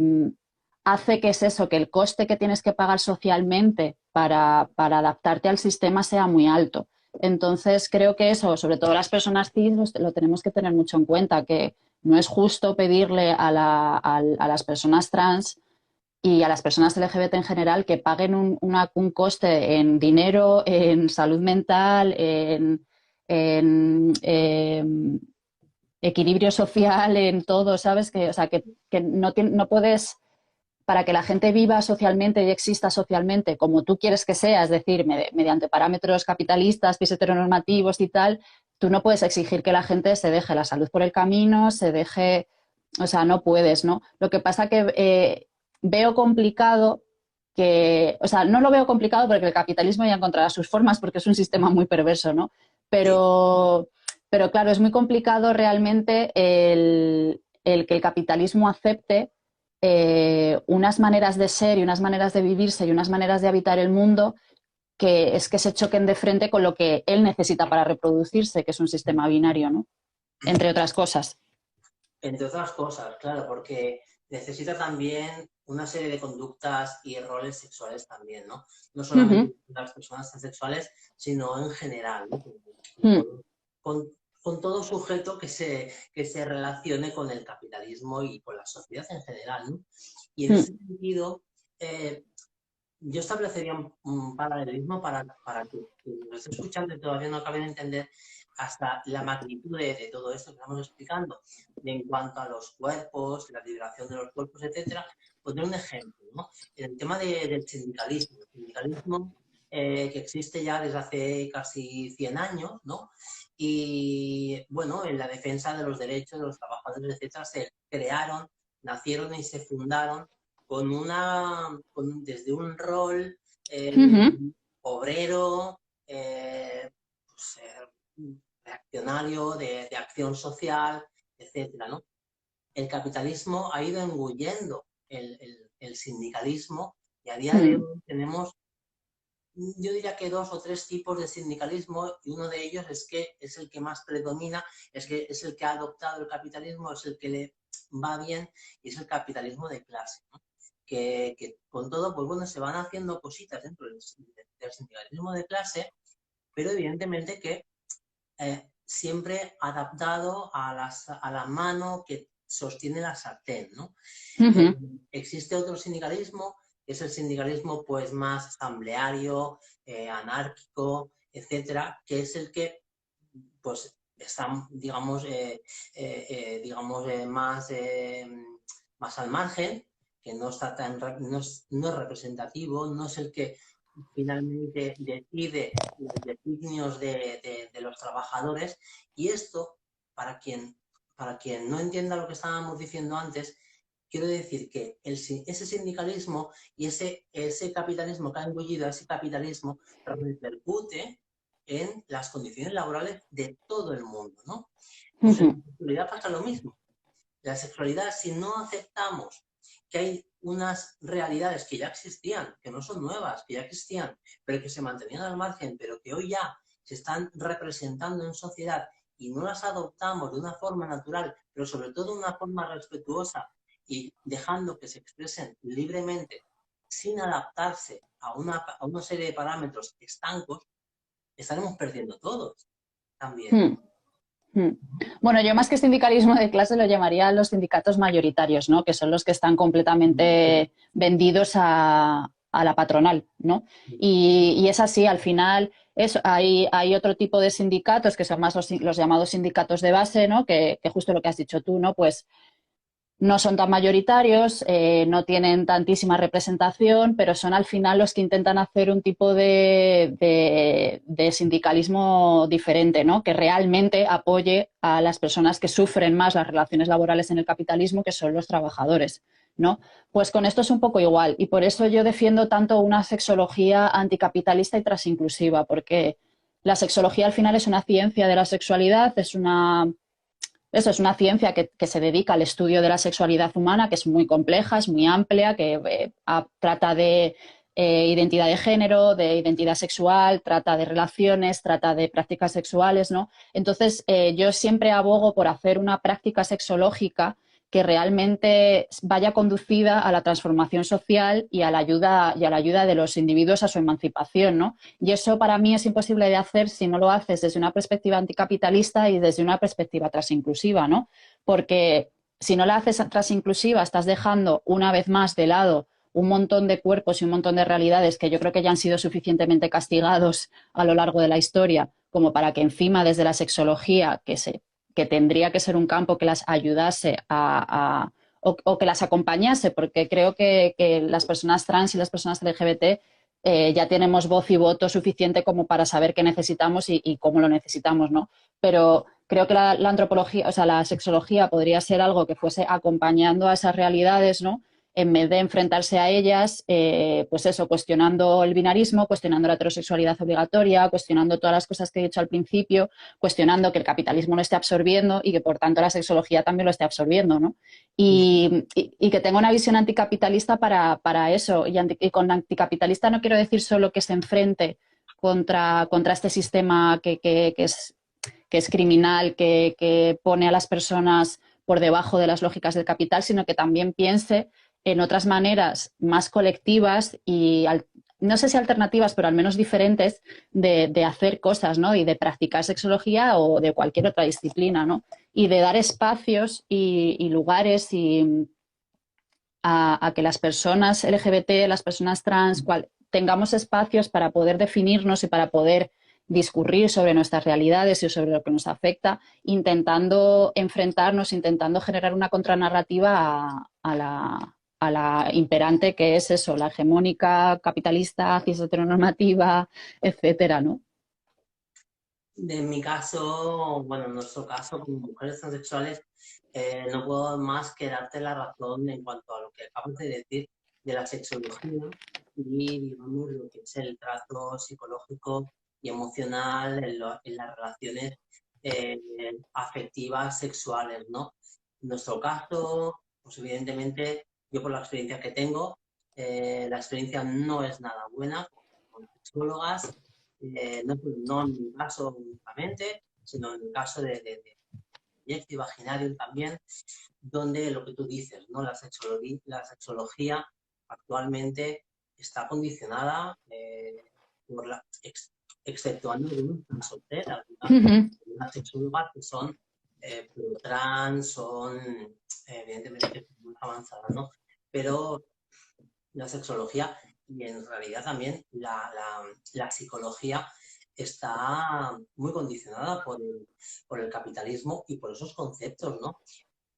hace que es eso, que el coste que tienes que pagar socialmente para adaptarte al sistema sea muy alto. Entonces, creo que eso, sobre todo las personas cis, lo tenemos que tener mucho en cuenta, que no es justo pedirle a las personas trans y a las personas LGBT en general que paguen un coste en dinero, en salud mental, en equilibrio social, en todo, ¿sabes? Que, o sea, que no puedes, para que la gente viva socialmente y exista socialmente como tú quieres que sea, es decir, mediante parámetros capitalistas, pies heteronormativos y tal, tú no puedes exigir que la gente se deje la salud por el camino, se deje, o sea, no puedes, ¿no? Lo que pasa que veo complicado o sea, no lo veo complicado porque el capitalismo ya encontrará sus formas porque es un sistema muy perverso, ¿no? Sí. Pero claro, es muy complicado realmente el que el capitalismo acepte unas maneras de ser y unas maneras de vivirse y unas maneras de habitar el mundo que se choquen de frente con lo que él necesita para reproducirse, que es un sistema binario, ¿no? Entre otras cosas. Entre otras cosas, claro, porque necesita también una serie de conductas y roles sexuales también, ¿no? No Uh solamente -huh. las personas transexuales, sino en general, ¿no? Mm, Con, con todo sujeto que se relacione con el capitalismo y con la sociedad en general, ¿no? Y en ese mm, sentido, eh, yo establecería un paralelismo para que quien nos esté escuchando y todavía no acabe de entender hasta la magnitud de todo esto que estamos explicando, en cuanto a los cuerpos, la liberación de los cuerpos, etcétera. Pondré un ejemplo, ¿no? En el tema del sindicalismo. El sindicalismo que existe ya desde hace casi 100 años, ¿no? Y bueno, en la defensa de los derechos de los trabajadores, etcétera, se crearon, nacieron y se fundaron desde un rol uh eh, -huh. obrero, pues, reaccionario, de acción social, etcétera, ¿no? El capitalismo ha ido engullendo el sindicalismo y a día de Mm, hoy tenemos, yo diría que dos o tres tipos de sindicalismo y uno de ellos es que es el que más predomina, es el que ha adoptado el capitalismo, es el que le va bien y es el capitalismo de clase, ¿no? que con todo, pues bueno, se van haciendo cositas dentro del sindicalismo de clase, pero evidentemente que siempre adaptado a la mano que sostiene la sartén, ¿no? Existe otro sindicalismo, que es el sindicalismo pues más asambleario, anárquico, etcétera, que es el que pues está, digamos, más al margen, que no está no es representativo, no es el que finalmente decide los designios de los trabajadores. Y esto, para quien no entienda lo que estábamos diciendo antes, quiero decir que ese sindicalismo y ese capitalismo que ha engullido a ese capitalismo repercute en las condiciones laborales de todo el mundo, ¿no? Pues en la sexualidad pasa lo mismo. La sexualidad, si no aceptamos que hay unas realidades que ya existían, que no son nuevas, que ya existían, pero que se mantenían al margen, pero que hoy ya se están representando en sociedad y no las adoptamos de una forma natural, pero sobre todo de una forma respetuosa y dejando que se expresen libremente sin adaptarse a una serie de parámetros estancos, estaremos perdiendo todos también. Bueno, yo más que sindicalismo de clase lo llamaría los sindicatos mayoritarios, ¿no? Que son los que están completamente vendidos a la patronal, ¿no? Y es así, al final hay otro tipo de sindicatos que son más los llamados sindicatos de base, ¿no? Que justo lo que has dicho tú, ¿no? Pues no son tan mayoritarios, no tienen tantísima representación, pero son al final los que intentan hacer un tipo de sindicalismo diferente, ¿no? Que realmente apoye a las personas que sufren más las relaciones laborales en el capitalismo, que son los trabajadores, ¿no? Pues con esto es un poco igual, y por eso yo defiendo tanto una sexología anticapitalista y transinclusiva, porque la sexología al final es una ciencia de la sexualidad, es una ciencia que se dedica al estudio de la sexualidad humana, que es muy compleja, es muy amplia, que trata de identidad de género, de identidad sexual, trata de relaciones, trata de prácticas sexuales, ¿no? Entonces, yo siempre abogo por hacer una práctica sexológica que realmente vaya conducida a la transformación social y a la ayuda de los individuos a su emancipación, ¿no? Y eso para mí es imposible de hacer si no lo haces desde una perspectiva anticapitalista y desde una perspectiva transinclusiva, ¿no? Porque si no la haces transinclusiva, estás dejando una vez más de lado un montón de cuerpos y un montón de realidades que yo creo que ya han sido suficientemente castigados a lo largo de la historia como para que encima desde la sexología, que tendría que ser un campo que las ayudase o que las acompañase, porque creo que las personas trans y las personas LGBT ya tenemos voz y voto suficiente como para saber qué necesitamos y cómo lo necesitamos, ¿no? Pero creo que la antropología, o sea, la sexología podría ser algo que fuese acompañando a esas realidades, ¿no? En vez de enfrentarse a ellas, pues eso, cuestionando el binarismo, cuestionando la heterosexualidad obligatoria, cuestionando todas las cosas que he dicho al principio, cuestionando que el capitalismo lo esté absorbiendo y que, por tanto, la sexología también lo esté absorbiendo, ¿no? Y que tenga una visión anticapitalista para eso. Y con anticapitalista no quiero decir solo que se enfrente contra este sistema que es criminal, que pone a las personas por debajo de las lógicas del capital, sino que también piense en otras maneras más colectivas y, no sé si alternativas, pero al menos diferentes de hacer cosas, ¿no? Y de practicar sexología o de cualquier otra disciplina, ¿no? Y de dar espacios y lugares a que las personas LGBT, las personas trans, tengamos espacios para poder definirnos y para poder discurrir sobre nuestras realidades y sobre lo que nos afecta, intentando enfrentarnos, intentando generar una contranarrativa a la imperante que es eso, la hegemónica capitalista, cis heteronormativa, etcétera, ¿no? En mi caso, bueno, en nuestro caso, como mujeres transexuales, no puedo más que darte la razón en cuanto a lo que acabas de decir de la sexología y, digamos, lo que es el trato psicológico y emocional en las relaciones afectivas sexuales, ¿no? En nuestro caso, pues evidentemente, yo por la experiencia que tengo, la experiencia no es nada buena con sexólogas, no en mi caso únicamente, sino en el caso de Proyecto y Vaginarium también, donde lo que tú dices, ¿no? La sexología actualmente está condicionada por exceptuando algunos casos, algunas sexólogas que son trans, son evidentemente que son más avanzadas, ¿no? Pero la sexología y en realidad también la psicología está muy condicionada por el capitalismo y por esos conceptos, ¿no?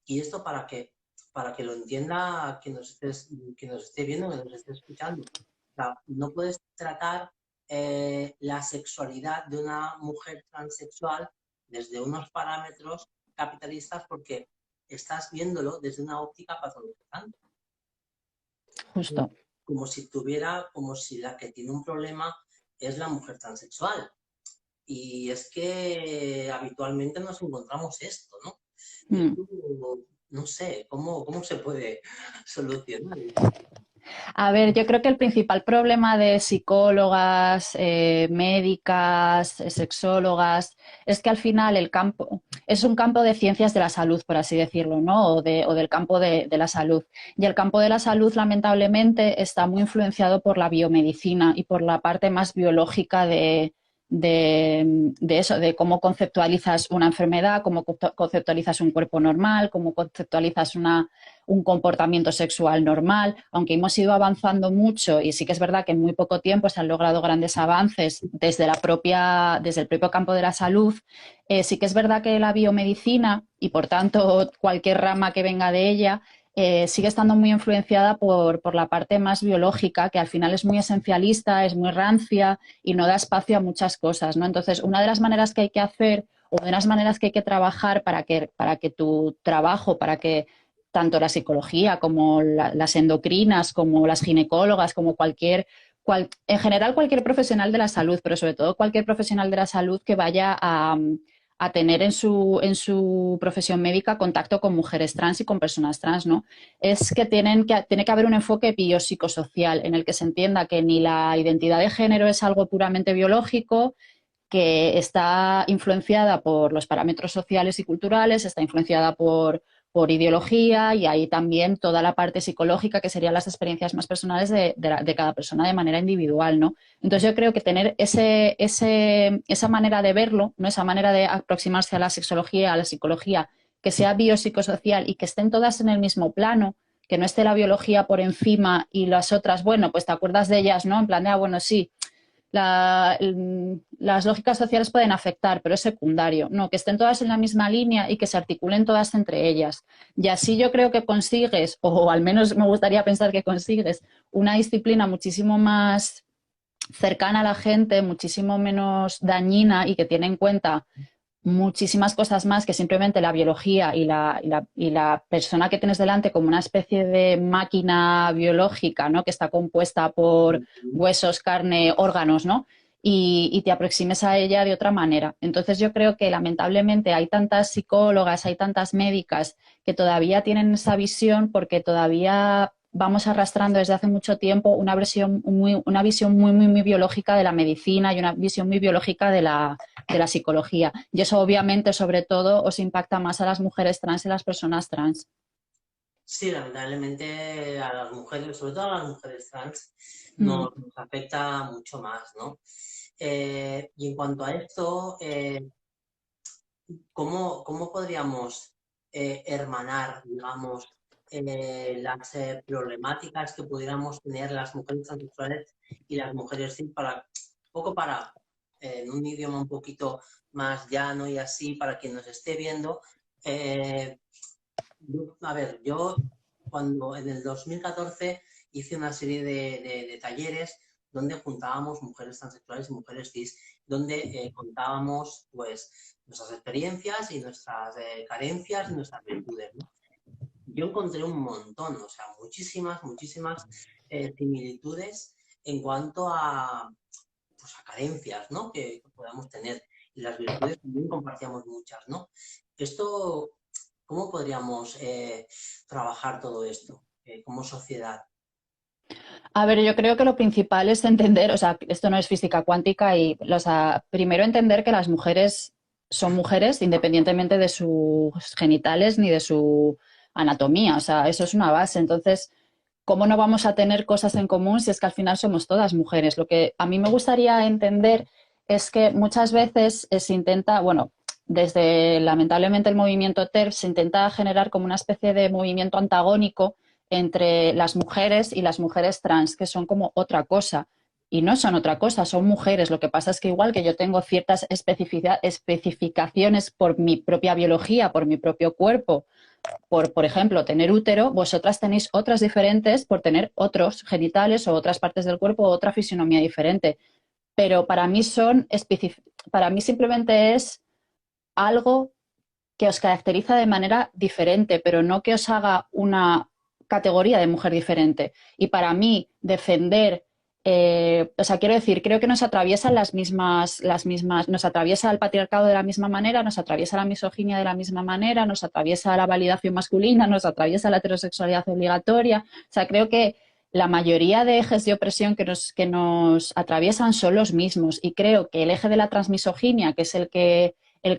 Y esto para que lo entienda quien nos esté viendo, que nos esté escuchando. O sea, no puedes tratar la sexualidad de una mujer transexual desde unos parámetros capitalistas porque estás viéndolo desde una óptica patológica. Justo. Como si la que tiene un problema es la mujer transexual. Y es que habitualmente nos encontramos esto, ¿no? Esto, no sé, ¿cómo se puede solucionar? A ver, yo creo que el principal problema de psicólogas, médicas, sexólogas, es que al final el campo es un campo de ciencias de la salud, por así decirlo, ¿no? O del campo de la salud. Y el campo de la salud, lamentablemente, está muy influenciado por la biomedicina y por la parte más biológica de eso, de cómo conceptualizas una enfermedad, cómo conceptualizas un cuerpo normal, cómo conceptualizas un comportamiento sexual normal, aunque hemos ido avanzando mucho y sí que es verdad que en muy poco tiempo se han logrado grandes avances desde el propio campo de la salud, sí que es verdad que la biomedicina y por tanto cualquier rama que venga de ella sigue estando muy influenciada por la parte más biológica, que al final es muy esencialista, es muy rancia y no da espacio a muchas cosas, ¿no? Entonces, una de las maneras que hay que hacer o de las maneras que hay que trabajar para que tu trabajo, para que tanto la psicología como las endocrinas, como las ginecólogas, como en general cualquier profesional de la salud, pero sobre todo cualquier profesional de la salud que vaya a tener en su profesión médica contacto con mujeres trans y con personas trans, ¿no? Es que tiene que haber un enfoque biopsicosocial en el que se entienda que ni la identidad de género es algo puramente biológico, que está influenciada por los parámetros sociales y culturales, está influenciada por ideología y ahí también toda la parte psicológica, que serían las experiencias más personales de cada persona de manera individual, ¿no? Entonces yo creo que tener esa manera de verlo, ¿no? Esa manera de aproximarse a la sexología, a la psicología, que sea biopsicosocial y que estén todas en el mismo plano, que no esté la biología por encima y las otras, bueno, pues te acuerdas de ellas, ¿no? En plan de, bueno, sí, las lógicas sociales pueden afectar, pero es secundario. No, que estén todas en la misma línea y que se articulen todas entre ellas. Y así yo creo que consigues, o al menos me gustaría pensar que consigues, una disciplina muchísimo más cercana a la gente, muchísimo menos dañina y que tiene en cuenta muchísimas cosas más que simplemente la biología y la persona que tienes delante como una especie de máquina biológica, ¿no? Que está compuesta por huesos, carne, órganos, ¿no? Y te aproximes a ella de otra manera. Entonces yo creo que lamentablemente hay tantas psicólogas, hay tantas médicas que todavía tienen esa visión porque todavía vamos arrastrando desde hace mucho tiempo una visión muy biológica de la medicina y una visión muy biológica de la psicología. Y eso obviamente, sobre todo, os impacta más a las mujeres trans y a las personas trans. Sí, lamentablemente a las mujeres, sobre todo a las mujeres trans, nos afecta mucho más, ¿no? Y en cuanto a esto, ¿cómo podríamos hermanar, digamos, las problemáticas que pudiéramos tener las mujeres transexuales y las mujeres cis para en un idioma un poquito más llano y así, para quien nos esté viendo? Yo cuando en el 2014 hice una serie de talleres donde juntábamos mujeres transexuales y mujeres cis, donde contábamos pues nuestras experiencias y nuestras carencias y nuestras virtudes, ¿no? Yo encontré un montón, o sea, muchísimas similitudes en cuanto pues, a carencias, ¿no? Que podamos tener. Y las virtudes también compartíamos muchas, ¿no? Esto, ¿cómo podríamos trabajar todo esto como sociedad? A ver, yo creo que lo principal es entender, o sea, esto no es física cuántica y, o sea, primero entender que las mujeres son mujeres independientemente de sus genitales ni de su anatomía, o sea, eso es una base. Entonces, ¿cómo no vamos a tener cosas en común si es que al final somos todas mujeres? Lo que a mí me gustaría entender es que muchas veces se intenta, bueno, desde lamentablemente el movimiento TERF se intenta generar como una especie de movimiento antagónico entre las mujeres y las mujeres trans, que son como otra cosa. Y no son otra cosa, son mujeres. Lo que pasa es que igual que yo tengo ciertas especificaciones por mi propia biología, por mi propio cuerpo, por ejemplo, tener útero, vosotras tenéis otras diferentes por tener otros genitales o otras partes del cuerpo o otra fisionomía diferente. Pero para mí simplemente es algo que os caracteriza de manera diferente, pero no que os haga una categoría de mujer diferente. Y para mí, defender, o sea, quiero decir, creo que nos atraviesan nos atraviesa el patriarcado de la misma manera, nos atraviesa la misoginia de la misma manera, nos atraviesa la validación masculina, nos atraviesa la heterosexualidad obligatoria. O sea, creo que la mayoría de ejes de opresión que nos atraviesan son los mismos. Y creo que el eje de la transmisoginia, que es el que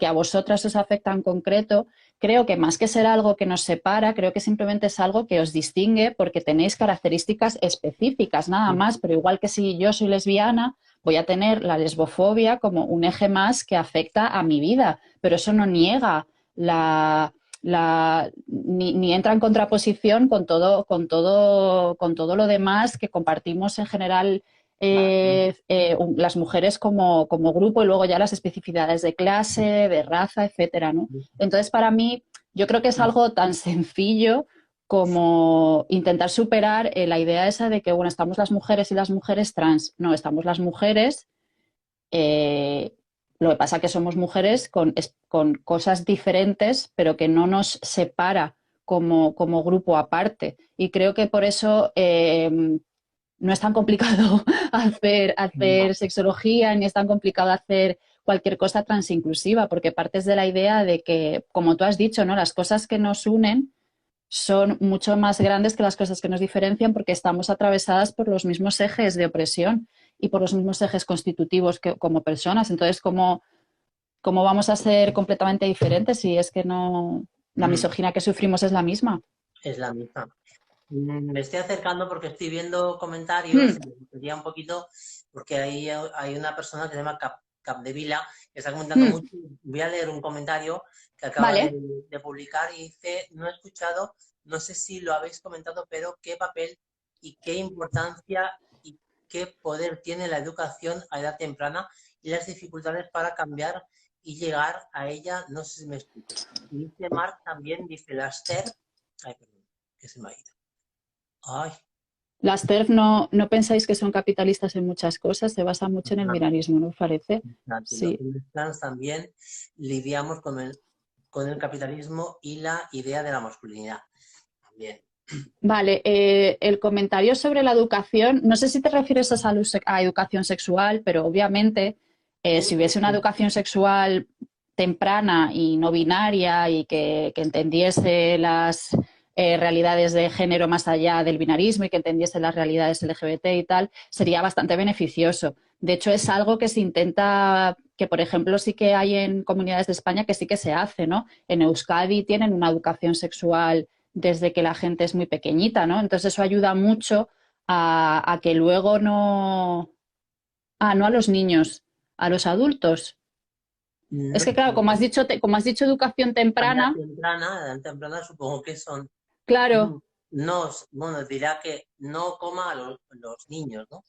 a vosotras os afecta en concreto, creo que más que ser algo que nos separa, creo que simplemente es algo que os distingue porque tenéis características específicas, nada más, pero igual que si yo soy lesbiana, voy a tener la lesbofobia como un eje más que afecta a mi vida, pero eso no niega ni entra en contraposición con todo lo demás que compartimos en general las mujeres como grupo y luego ya las especificidades de clase, de raza, etcétera, ¿no? Entonces, para mí, yo creo que es algo tan sencillo como intentar superar la idea esa de que, bueno, estamos las mujeres y las mujeres trans. No, estamos las mujeres. Lo que pasa es que somos mujeres con cosas diferentes, pero que no nos separa como grupo aparte. Y creo que por eso no es tan complicado hacer sexología, ni es tan complicado hacer cualquier cosa transinclusiva, porque partes de la idea de que, como tú has dicho, ¿no? Las cosas que nos unen son mucho más grandes que las cosas que nos diferencian porque estamos atravesadas por los mismos ejes de opresión y por los mismos ejes constitutivos como personas. Entonces, ¿cómo vamos a ser completamente diferentes si es que no, la misoginia que sufrimos es la misma? Es la misma. Me estoy acercando porque estoy viendo comentarios, y me gustaría un poquito, porque hay una persona que se llama Capdevila, que está comentando mucho. Voy a leer un comentario que acaba Vale. de publicar y dice, no he escuchado, no sé si lo habéis comentado, pero qué papel y qué importancia y qué poder tiene la educación a edad temprana y las dificultades para cambiar y llegar a ella, no sé si me explico. Y dice Marc también, dice Laster, ay, perdón, que se me ha ido. Ay, Las TERF no pensáis que son capitalistas en muchas cosas, se basan mucho en el no, biranismo, ¿no os parece? los Sí. trans también lidiamos con el capitalismo y la idea de la masculinidad. También. Vale, el comentario sobre la educación, no sé si te refieres a, a educación sexual, pero obviamente si hubiese una educación sexual temprana y no binaria y que entendiese las realidades de género más allá del binarismo y que entendiese las realidades LGBT y tal, sería bastante beneficioso. De hecho, es algo que se intenta, que por ejemplo sí que hay en comunidades de España que sí que se hace, ¿no? En Euskadi tienen una educación sexual desde que la gente es muy pequeñita, ¿no? Entonces eso ayuda mucho a que luego no a los niños, a los adultos. Es No, que claro, como has dicho educación temprana, edad temprana supongo que son, claro, no, bueno, dirá que no coma a los niños, ¿no?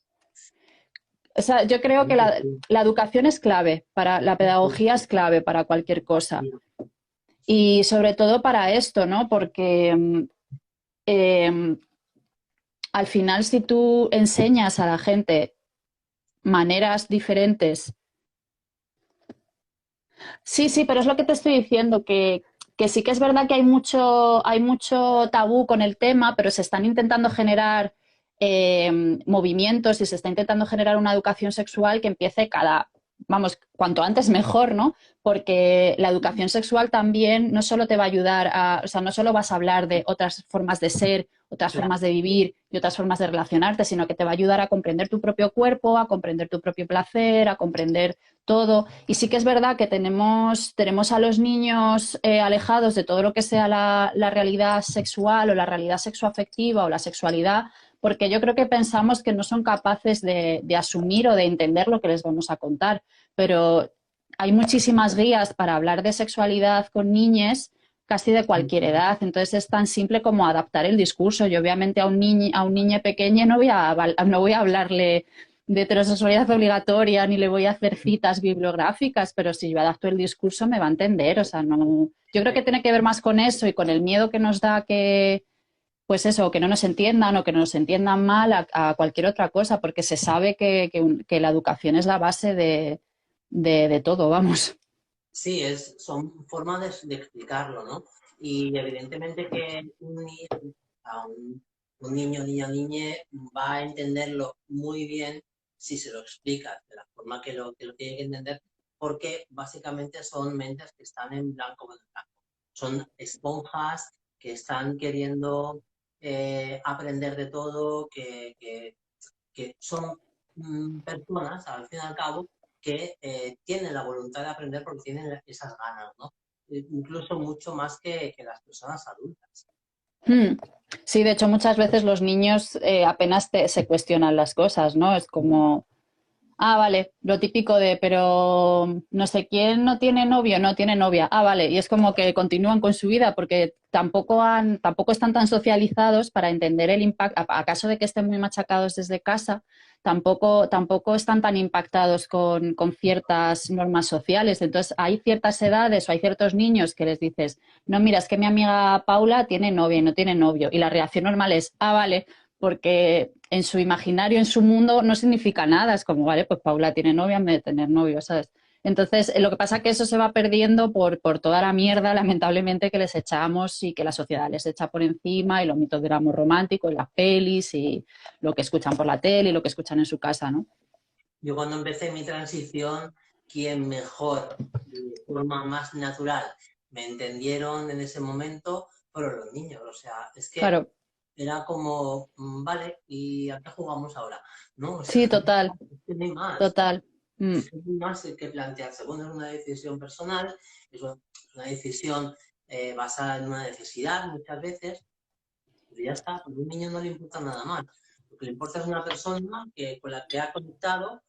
o sea, yo creo que la educación es clave, la pedagogía es clave para cualquier cosa. Y sobre todo para esto, ¿no? Porque al final si tú enseñas a la gente maneras diferentes. Sí, sí, pero es lo que te estoy diciendo, que sí que es verdad que hay mucho tabú con el tema, pero se están intentando generar movimientos y se está intentando generar una educación sexual que empiece cada vamos, cuanto antes mejor, ¿no? Porque la educación sexual también no solo te va a ayudar o sea, no solo vas a hablar de otras formas de ser, otras Claro. formas de vivir y otras formas de relacionarte, sino que te va a ayudar a comprender tu propio cuerpo, a comprender tu propio placer, a comprender todo. Y sí que es verdad que tenemos a los niños alejados de todo lo que sea la realidad sexual o la realidad sexoafectiva o la sexualidad, porque yo creo que pensamos que no son capaces de asumir o de entender lo que les vamos a contar. Pero hay muchísimas guías para hablar de sexualidad con niñes casi de cualquier edad. Entonces es tan simple como adaptar el discurso. Yo obviamente a un niño pequeño no voy a hablarle de heterosexualidad obligatoria ni le voy a hacer citas bibliográficas, pero si yo adapto el discurso me va a entender. O sea, no. Yo creo que tiene que ver más con eso y con el miedo que nos da que, pues eso, que no nos entiendan o que nos entiendan mal a cualquier otra cosa, porque se sabe que la educación es la base de todo, vamos. Sí, son formas de explicarlo, ¿no? Y evidentemente que un niño, niña, niñe va a entenderlo muy bien si se lo explica de la forma que lo tiene que entender, porque básicamente son mentes que están en blanco o en blanco. Son esponjas que están queriendo aprender de todo, que son personas, al fin y al cabo, que tienen la voluntad de aprender porque tienen esas ganas, ¿no? Incluso mucho más que las personas adultas. Hmm. Sí, de hecho muchas veces los niños apenas se cuestionan las cosas, ¿no? Es como, ah, vale, lo típico de, pero no sé quién no tiene novio, no tiene novia. Ah, vale, y es como que continúan con su vida porque tampoco están tan socializados para entender el impacto, acaso de que estén muy machacados desde casa, tampoco están tan impactados con ciertas normas sociales. Entonces, hay ciertas edades o hay ciertos niños que les dices, no, mira, es que mi amiga Paula tiene novia y no tiene novio. Y la reacción normal es, ah, vale, porque en su imaginario, en su mundo, no significa nada. Es como, vale, pues Paula tiene novia en vez de tener novio, ¿sabes? Entonces, lo que pasa es que eso se va perdiendo por toda la mierda, lamentablemente, que les echamos y que la sociedad les echa por encima y los mitos del amor romántico y las pelis y lo que escuchan por la tele y lo que escuchan en su casa, ¿no? Yo cuando empecé mi transición, quien mejor, de forma más natural, me entendieron en ese momento fueron los niños. O sea, es que Claro, era como, vale, ¿y a qué jugamos ahora? ¿No? O sea, sí, total, es que no hay más. total. Mm, Es que no hay más que plantearse. Bueno, es una decisión personal, es una decisión basada en una necesidad muchas veces, pero ya está, a un niño no le importa nada más. Lo que le importa es una persona con la que ha conectado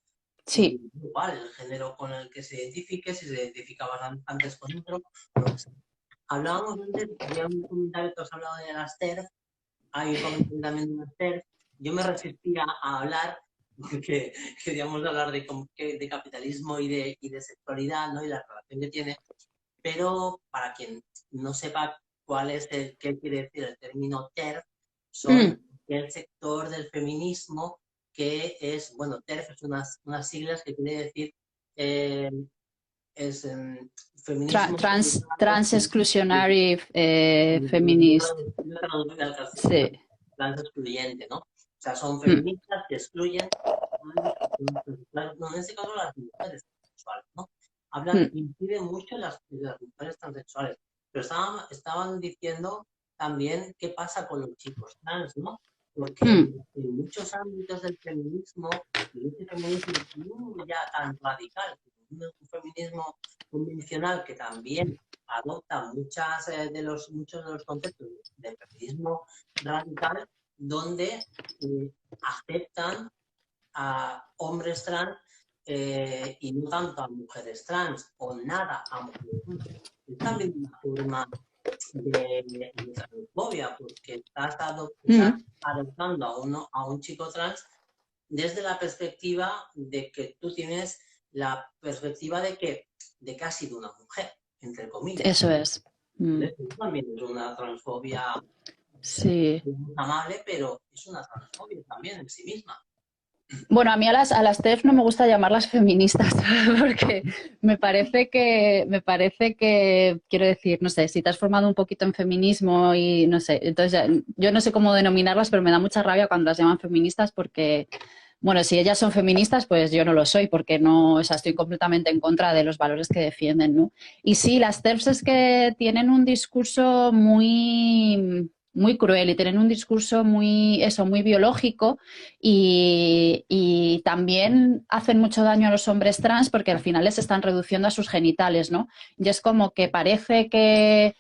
y sí, igual el género con el que se identifique, si se identificaba antes con otro, lo que sea. Hablábamos antes, había un comentario que os hablado de las TERF, hay un comentario también de las TERF. Yo me resistía a hablar porque queríamos hablar de capitalismo y de sexualidad, ¿no? Y la relación que tiene, pero para quien no sepa qué quiere decir el término TERF, mm, son el sector del feminismo que es, bueno, TERF es unas siglas que quiere decir, eh, es feminismo trans exclusionary feminist. Sí. trans excluyente, ¿no? O sea, son Mm, feministas que excluyen, no, en este caso las mujeres transexuales, ¿no? mm, Inciden mucho las mujeres transexuales, pero estaban diciendo también qué pasa con los chicos trans, ¿no? Porque mm. en muchos ámbitos del feminismo, y este feminismo no ya tan radical, un feminismo convencional que también adopta muchos de los conceptos del feminismo radical, donde aceptan a hombres trans y no tanto a mujeres trans o nada a mujeres trans. Es también una forma de transfobia porque estás Mm, adoptando a un chico trans desde la perspectiva de que tú tienes la perspectiva de que ha sido una mujer, entre comillas. eso es. Mm, Entonces, eso también es una transfobia sí. amable, pero es una transfobia también en sí misma. Bueno, a mí a las TERF no me gusta llamarlas feministas, porque me parece que, quiero decir, no sé, si te has formado un poquito en feminismo y no sé, entonces yo no sé cómo denominarlas, pero me da mucha rabia cuando las llaman feministas porque Bueno, si ellas son feministas, pues yo no lo soy, porque no, o sea, estoy completamente en contra de los valores que defienden, ¿no? Y sí, las TERFs es que tienen un discurso muy cruel y tienen un discurso muy biológico y también hacen mucho daño a los hombres trans porque al final les están reduciendo a sus genitales, ¿no? Y es como que parece que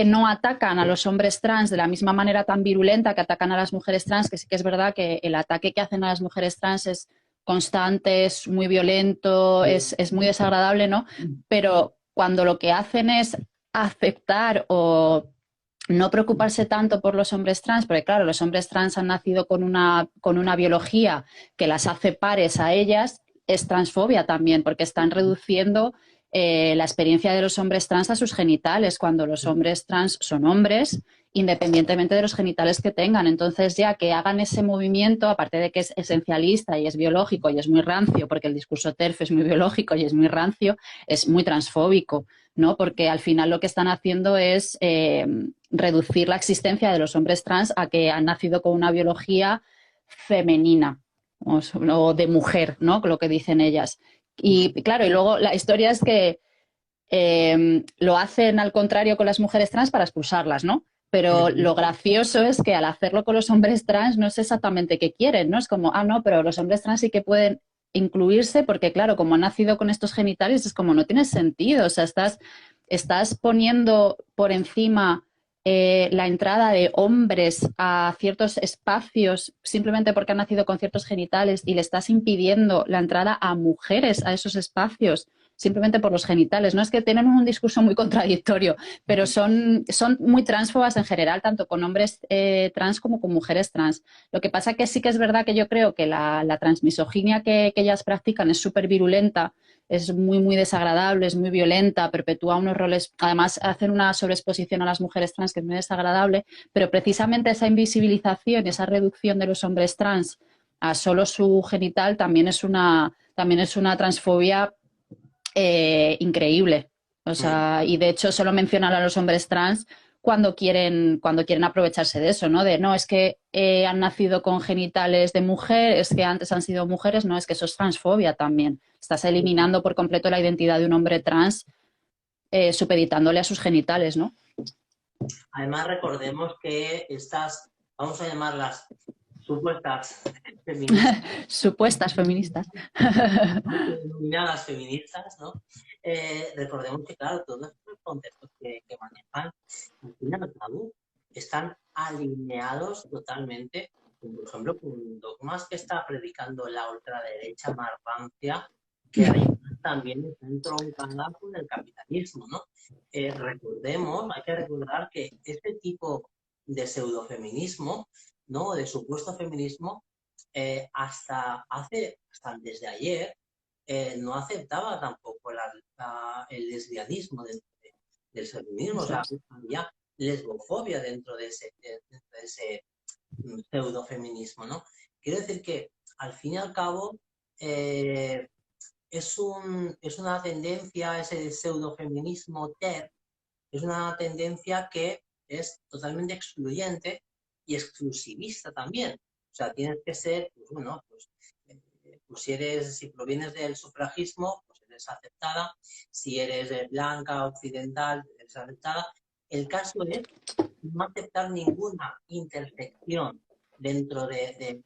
no atacan a los hombres trans de la misma manera tan virulenta que atacan a las mujeres trans, que sí que es verdad que el ataque que hacen a las mujeres trans es constante, es muy violento, es muy desagradable, ¿no? Pero cuando lo que hacen es aceptar o no preocuparse tanto por los hombres trans, porque claro, los hombres trans han nacido con una biología que las hace pares a ellas, es transfobia también, porque están reduciendo la experiencia de los hombres trans a sus genitales, cuando los hombres trans son hombres, independientemente de los genitales que tengan. Entonces, ya que hagan ese movimiento, aparte de que es esencialista y es biológico y es muy rancio, porque el discurso TERF es muy biológico y es muy rancio, es muy transfóbico, ¿no? Porque al final lo que están haciendo es reducir la existencia de los hombres trans a que han nacido con una biología femenina o de mujer, ¿no? Lo que dicen ellas. Y claro, y luego la historia es que lo hacen al contrario con las mujeres trans para expulsarlas, ¿no? Pero lo gracioso es que al hacerlo con los hombres trans no sé exactamente qué quieren, ¿no? Es como, ah, no, pero los hombres trans sí que pueden incluirse porque, claro, como han nacido con estos genitales, es como no tiene sentido. O sea, estás poniendo por encima la entrada de hombres a ciertos espacios simplemente porque han nacido con ciertos genitales y le estás impidiendo la entrada a mujeres a esos espacios simplemente por los genitales. No es que tienen un discurso muy contradictorio, pero son muy transfobas en general, tanto con hombres trans como con mujeres trans. Lo que pasa que sí que es verdad que yo creo que la transmisoginia que ellas practican es súper virulenta, es muy desagradable, es muy violenta, perpetúa unos roles, además hacen una sobreexposición a las mujeres trans que es muy desagradable, pero precisamente esa invisibilización y esa reducción de los hombres trans a solo su genital también es una transfobia increíble. O sea, y de hecho solo mencionan a los hombres trans cuando quieren aprovecharse de eso, ¿no? De no, es que han nacido con genitales de mujer, es que antes han sido mujeres, no, es que eso es transfobia también. Estás eliminando por completo la identidad de un hombre trans, supeditándole a sus genitales, ¿no? Además, recordemos que estas, vamos a llamarlas supuestas feministas, Supuestas feministas. denominadas feministas, ¿no? Recordemos que, claro, todos estos conceptos que manejan, al fin y al cabo, están alineados totalmente, por ejemplo, con dogmas que está predicando la ultraderecha más rancia, que también está entroncada con el capitalismo, ¿no? Hay que recordar que este tipo de pseudofeminismo, ¿no? De supuesto feminismo, hasta antes de ayer, no aceptaba tampoco el lesbianismo del feminismo, o sea, había lesbofobia dentro de ese pseudofeminismo, ¿no? Quiero decir que, al fin y al cabo, es una tendencia, ese pseudofeminismo TER, es una tendencia que es totalmente excluyente y exclusivista también. O sea, tienes que ser, pues bueno, pues si provienes del sufragismo, pues eres aceptada. Si eres blanca, occidental, eres aceptada. El caso es no aceptar ninguna intersección dentro del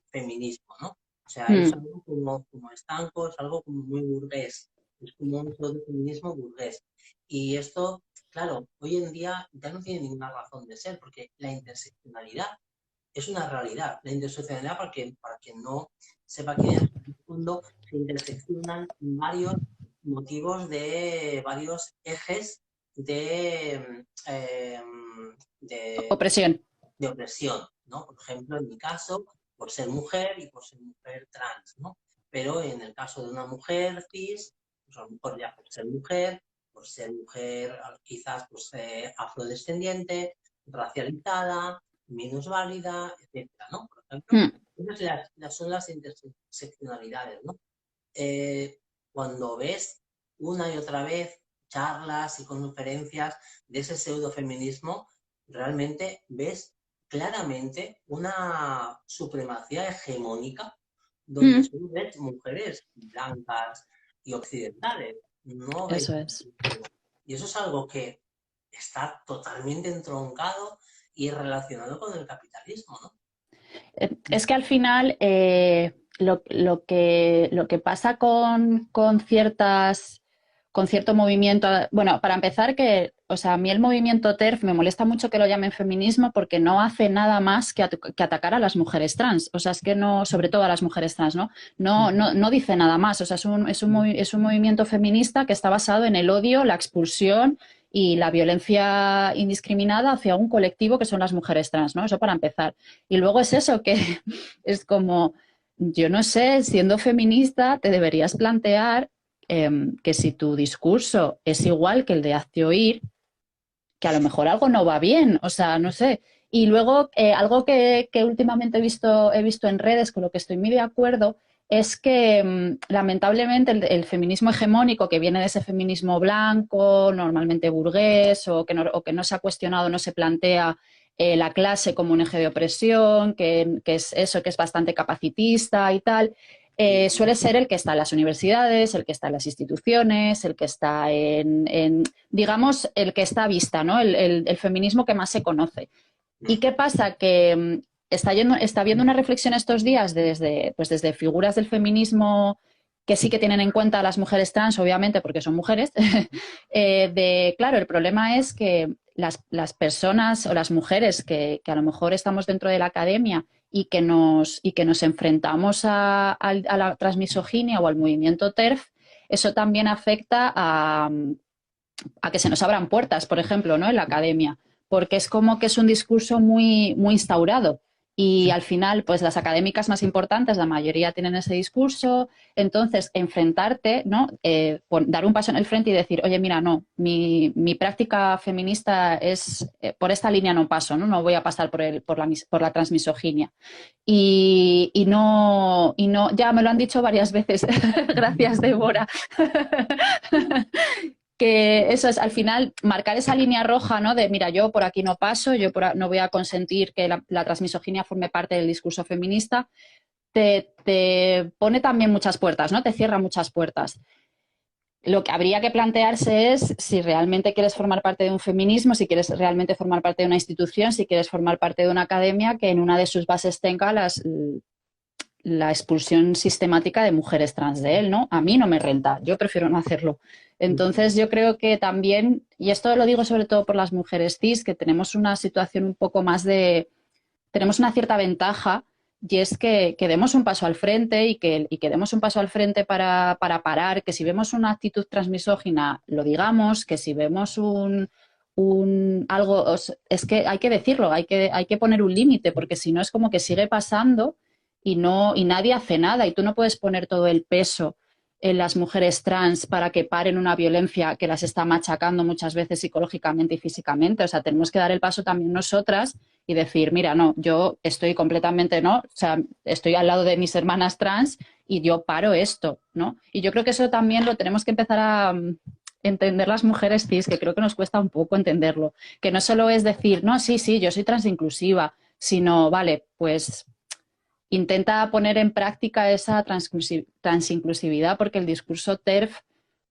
feminismo, ¿no? O sea, es algo como estanco, es algo como muy burgués, es como un feminismo burgués. Y esto, claro, hoy en día ya no tiene ninguna razón de ser, porque la interseccionalidad es una realidad. La interseccionalidad, para quien no sepa quién es, en el fondo se interseccionan varios motivos de varios ejes eh, de, Opresión. de opresión, ¿no? Por ejemplo, en mi caso, por ser mujer y por ser mujer trans, ¿no? Pero en el caso de una mujer cis, pues a lo mejor ya por ser mujer quizás pues afrodescendiente, racializada, minusválida, etcétera, ¿no? Por ejemplo, esas son las interseccionalidades, ¿no? Cuando ves una y otra vez charlas y conferencias de ese pseudofeminismo, realmente ves claramente una supremacía hegemónica donde solo ves mujeres blancas y occidentales, no ves. Eso es. Y eso es algo que está totalmente entroncado y relacionado con el capitalismo, ¿no? Es que al final lo que pasa con cierto movimiento, bueno, para empezar que, o sea, a mí el movimiento TERF me molesta mucho que lo llamen feminismo porque no hace nada más que atacar a las mujeres trans, o sea, es que no, sobre todo a las mujeres trans, ¿no? No dice nada más, o sea, es un movimiento feminista que está basado en el odio, la expulsión y la violencia indiscriminada hacia un colectivo que son las mujeres trans, ¿no? Eso para empezar. Y luego es eso, que es como, yo no sé, siendo feminista te deberías plantear que si tu discurso es igual que el de Hazte Oír, que a lo mejor algo no va bien, o sea, no sé. Y luego, algo que últimamente he visto en redes, con lo que estoy muy de acuerdo, es que lamentablemente el feminismo hegemónico, que viene de ese feminismo blanco, normalmente burgués, o que no se ha cuestionado, no se plantea la clase como un eje de opresión, que es eso, que es bastante capacitista y tal, suele ser el que está en las universidades, el que está en las instituciones, el que está digamos, el que está a vista, ¿no? El feminismo que más se conoce. ¿Y qué pasa? Que está habiendo una reflexión estos días desde figuras del feminismo que sí que tienen en cuenta a las mujeres trans, obviamente, porque son mujeres, claro, el problema es que las personas o las mujeres que a lo mejor estamos dentro de la academia y que nos enfrentamos a la transmisoginia o al movimiento TERF, eso también afecta a que se nos abran puertas, por ejemplo, ¿no? En la academia, porque es como que es un discurso muy instaurado. Y al final, pues las académicas más importantes, la mayoría tienen ese discurso. Entonces, enfrentarte, ¿no? Dar un paso en el frente y decir, oye, mira, no, mi práctica feminista es, por esta línea no paso, ¿no? No voy a pasar por la transmisoginia. Y no, ya me lo han dicho varias veces. Gracias, Débora. Que eso es al final marcar esa línea roja, ¿no? De mira, yo por aquí no paso, no voy a consentir que la transmisoginia forme parte del discurso feminista, te pone también muchas puertas, ¿no? Te cierra muchas puertas. Lo que habría que plantearse es si realmente quieres formar parte de un feminismo, si quieres realmente formar parte de una institución, si quieres formar parte de una academia que en una de sus bases tenga la expulsión sistemática de mujeres trans de él, ¿no? A mí no me renta, yo prefiero no hacerlo. Entonces yo creo que también, y esto lo digo sobre todo por las mujeres cis, que tenemos una situación un poco más tenemos una cierta ventaja, y es que demos un paso al frente y que demos un paso al frente para parar, que si vemos una actitud transmisógina lo digamos, que si vemos algo, es que hay que decirlo, hay que poner un límite, porque si no es como que sigue pasando y nadie hace nada, y tú no puedes poner todo el peso en las mujeres trans para que paren una violencia que las está machacando muchas veces psicológicamente y físicamente. O sea, tenemos que dar el paso también nosotras y decir, mira, no, yo estoy completamente, ¿no? O sea, estoy al lado de mis hermanas trans y yo paro esto, ¿no? Y yo creo que eso también lo tenemos que empezar a entender las mujeres cis, que creo que nos cuesta un poco entenderlo. Que no solo es decir, no, sí, yo soy transinclusiva, sino, vale, pues intenta poner en práctica esa transinclusividad, porque el discurso TERF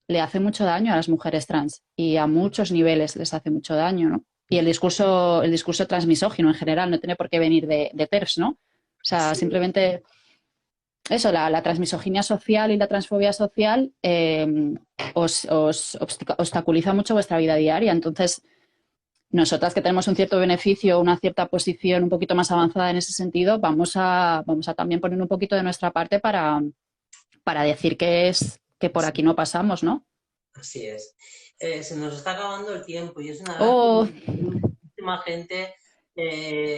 le hace mucho daño a las mujeres trans y a muchos niveles les hace mucho daño, ¿no? Y el discurso transmisógino en general no tiene por qué venir de TERFs, ¿no? O sea, Sí. simplemente eso, la transmisoginia social y la transfobia social os obstaculiza mucho vuestra vida diaria. Entonces, nosotras que tenemos un cierto beneficio, una cierta posición un poquito más avanzada en ese sentido, vamos a también poner un poquito de nuestra parte para decir que por aquí no pasamos, ¿no? Así es. Se nos está acabando el tiempo y es una lástima. Oh, Hay muchísima gente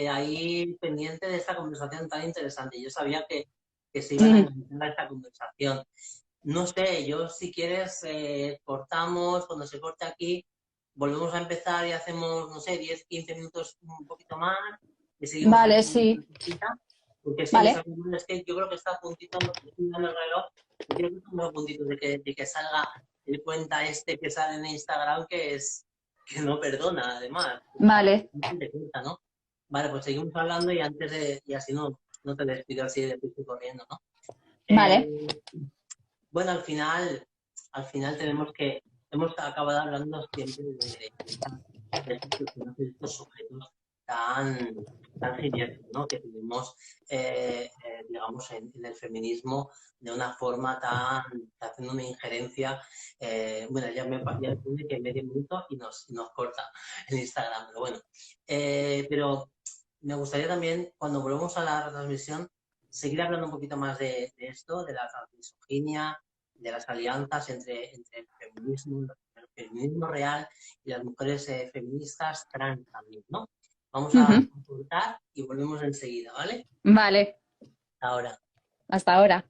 ahí pendiente de esta conversación tan interesante. Yo sabía que se iban a enganchar a esta conversación. No sé, yo si quieres cortamos, cuando se corte aquí, volvemos a empezar y hacemos, no sé, 10 15 minutos un poquito más y seguimos vale, haciendo sí, una cosita, porque sí, vale. es que yo creo que está a puntito, estoy mirando el reloj, y creo que estamos a puntito de que salga el cuenta este que sale en Instagram, que no perdona, además. Vale, De cuenta, ¿no? Vale, pues seguimos hablando y y así no te despido así de prisa y corriendo, ¿no? Vale. Bueno, al final hemos acabado hablando siempre de estos sujetos tan geniales, ¿no? Que tenemos, digamos, en el feminismo de una forma haciendo una injerencia. Bueno, ya me pone que medio minuto y nos corta el Instagram, pero bueno. Pero me gustaría también, cuando volvamos a la retransmisión, seguir hablando un poquito más de esto, de la misoginia, de las alianzas entre el feminismo real y las mujeres feministas trans también, ¿no? Vamos a cortar y volvemos enseguida, ¿vale? Vale, Ahora. hasta ahora.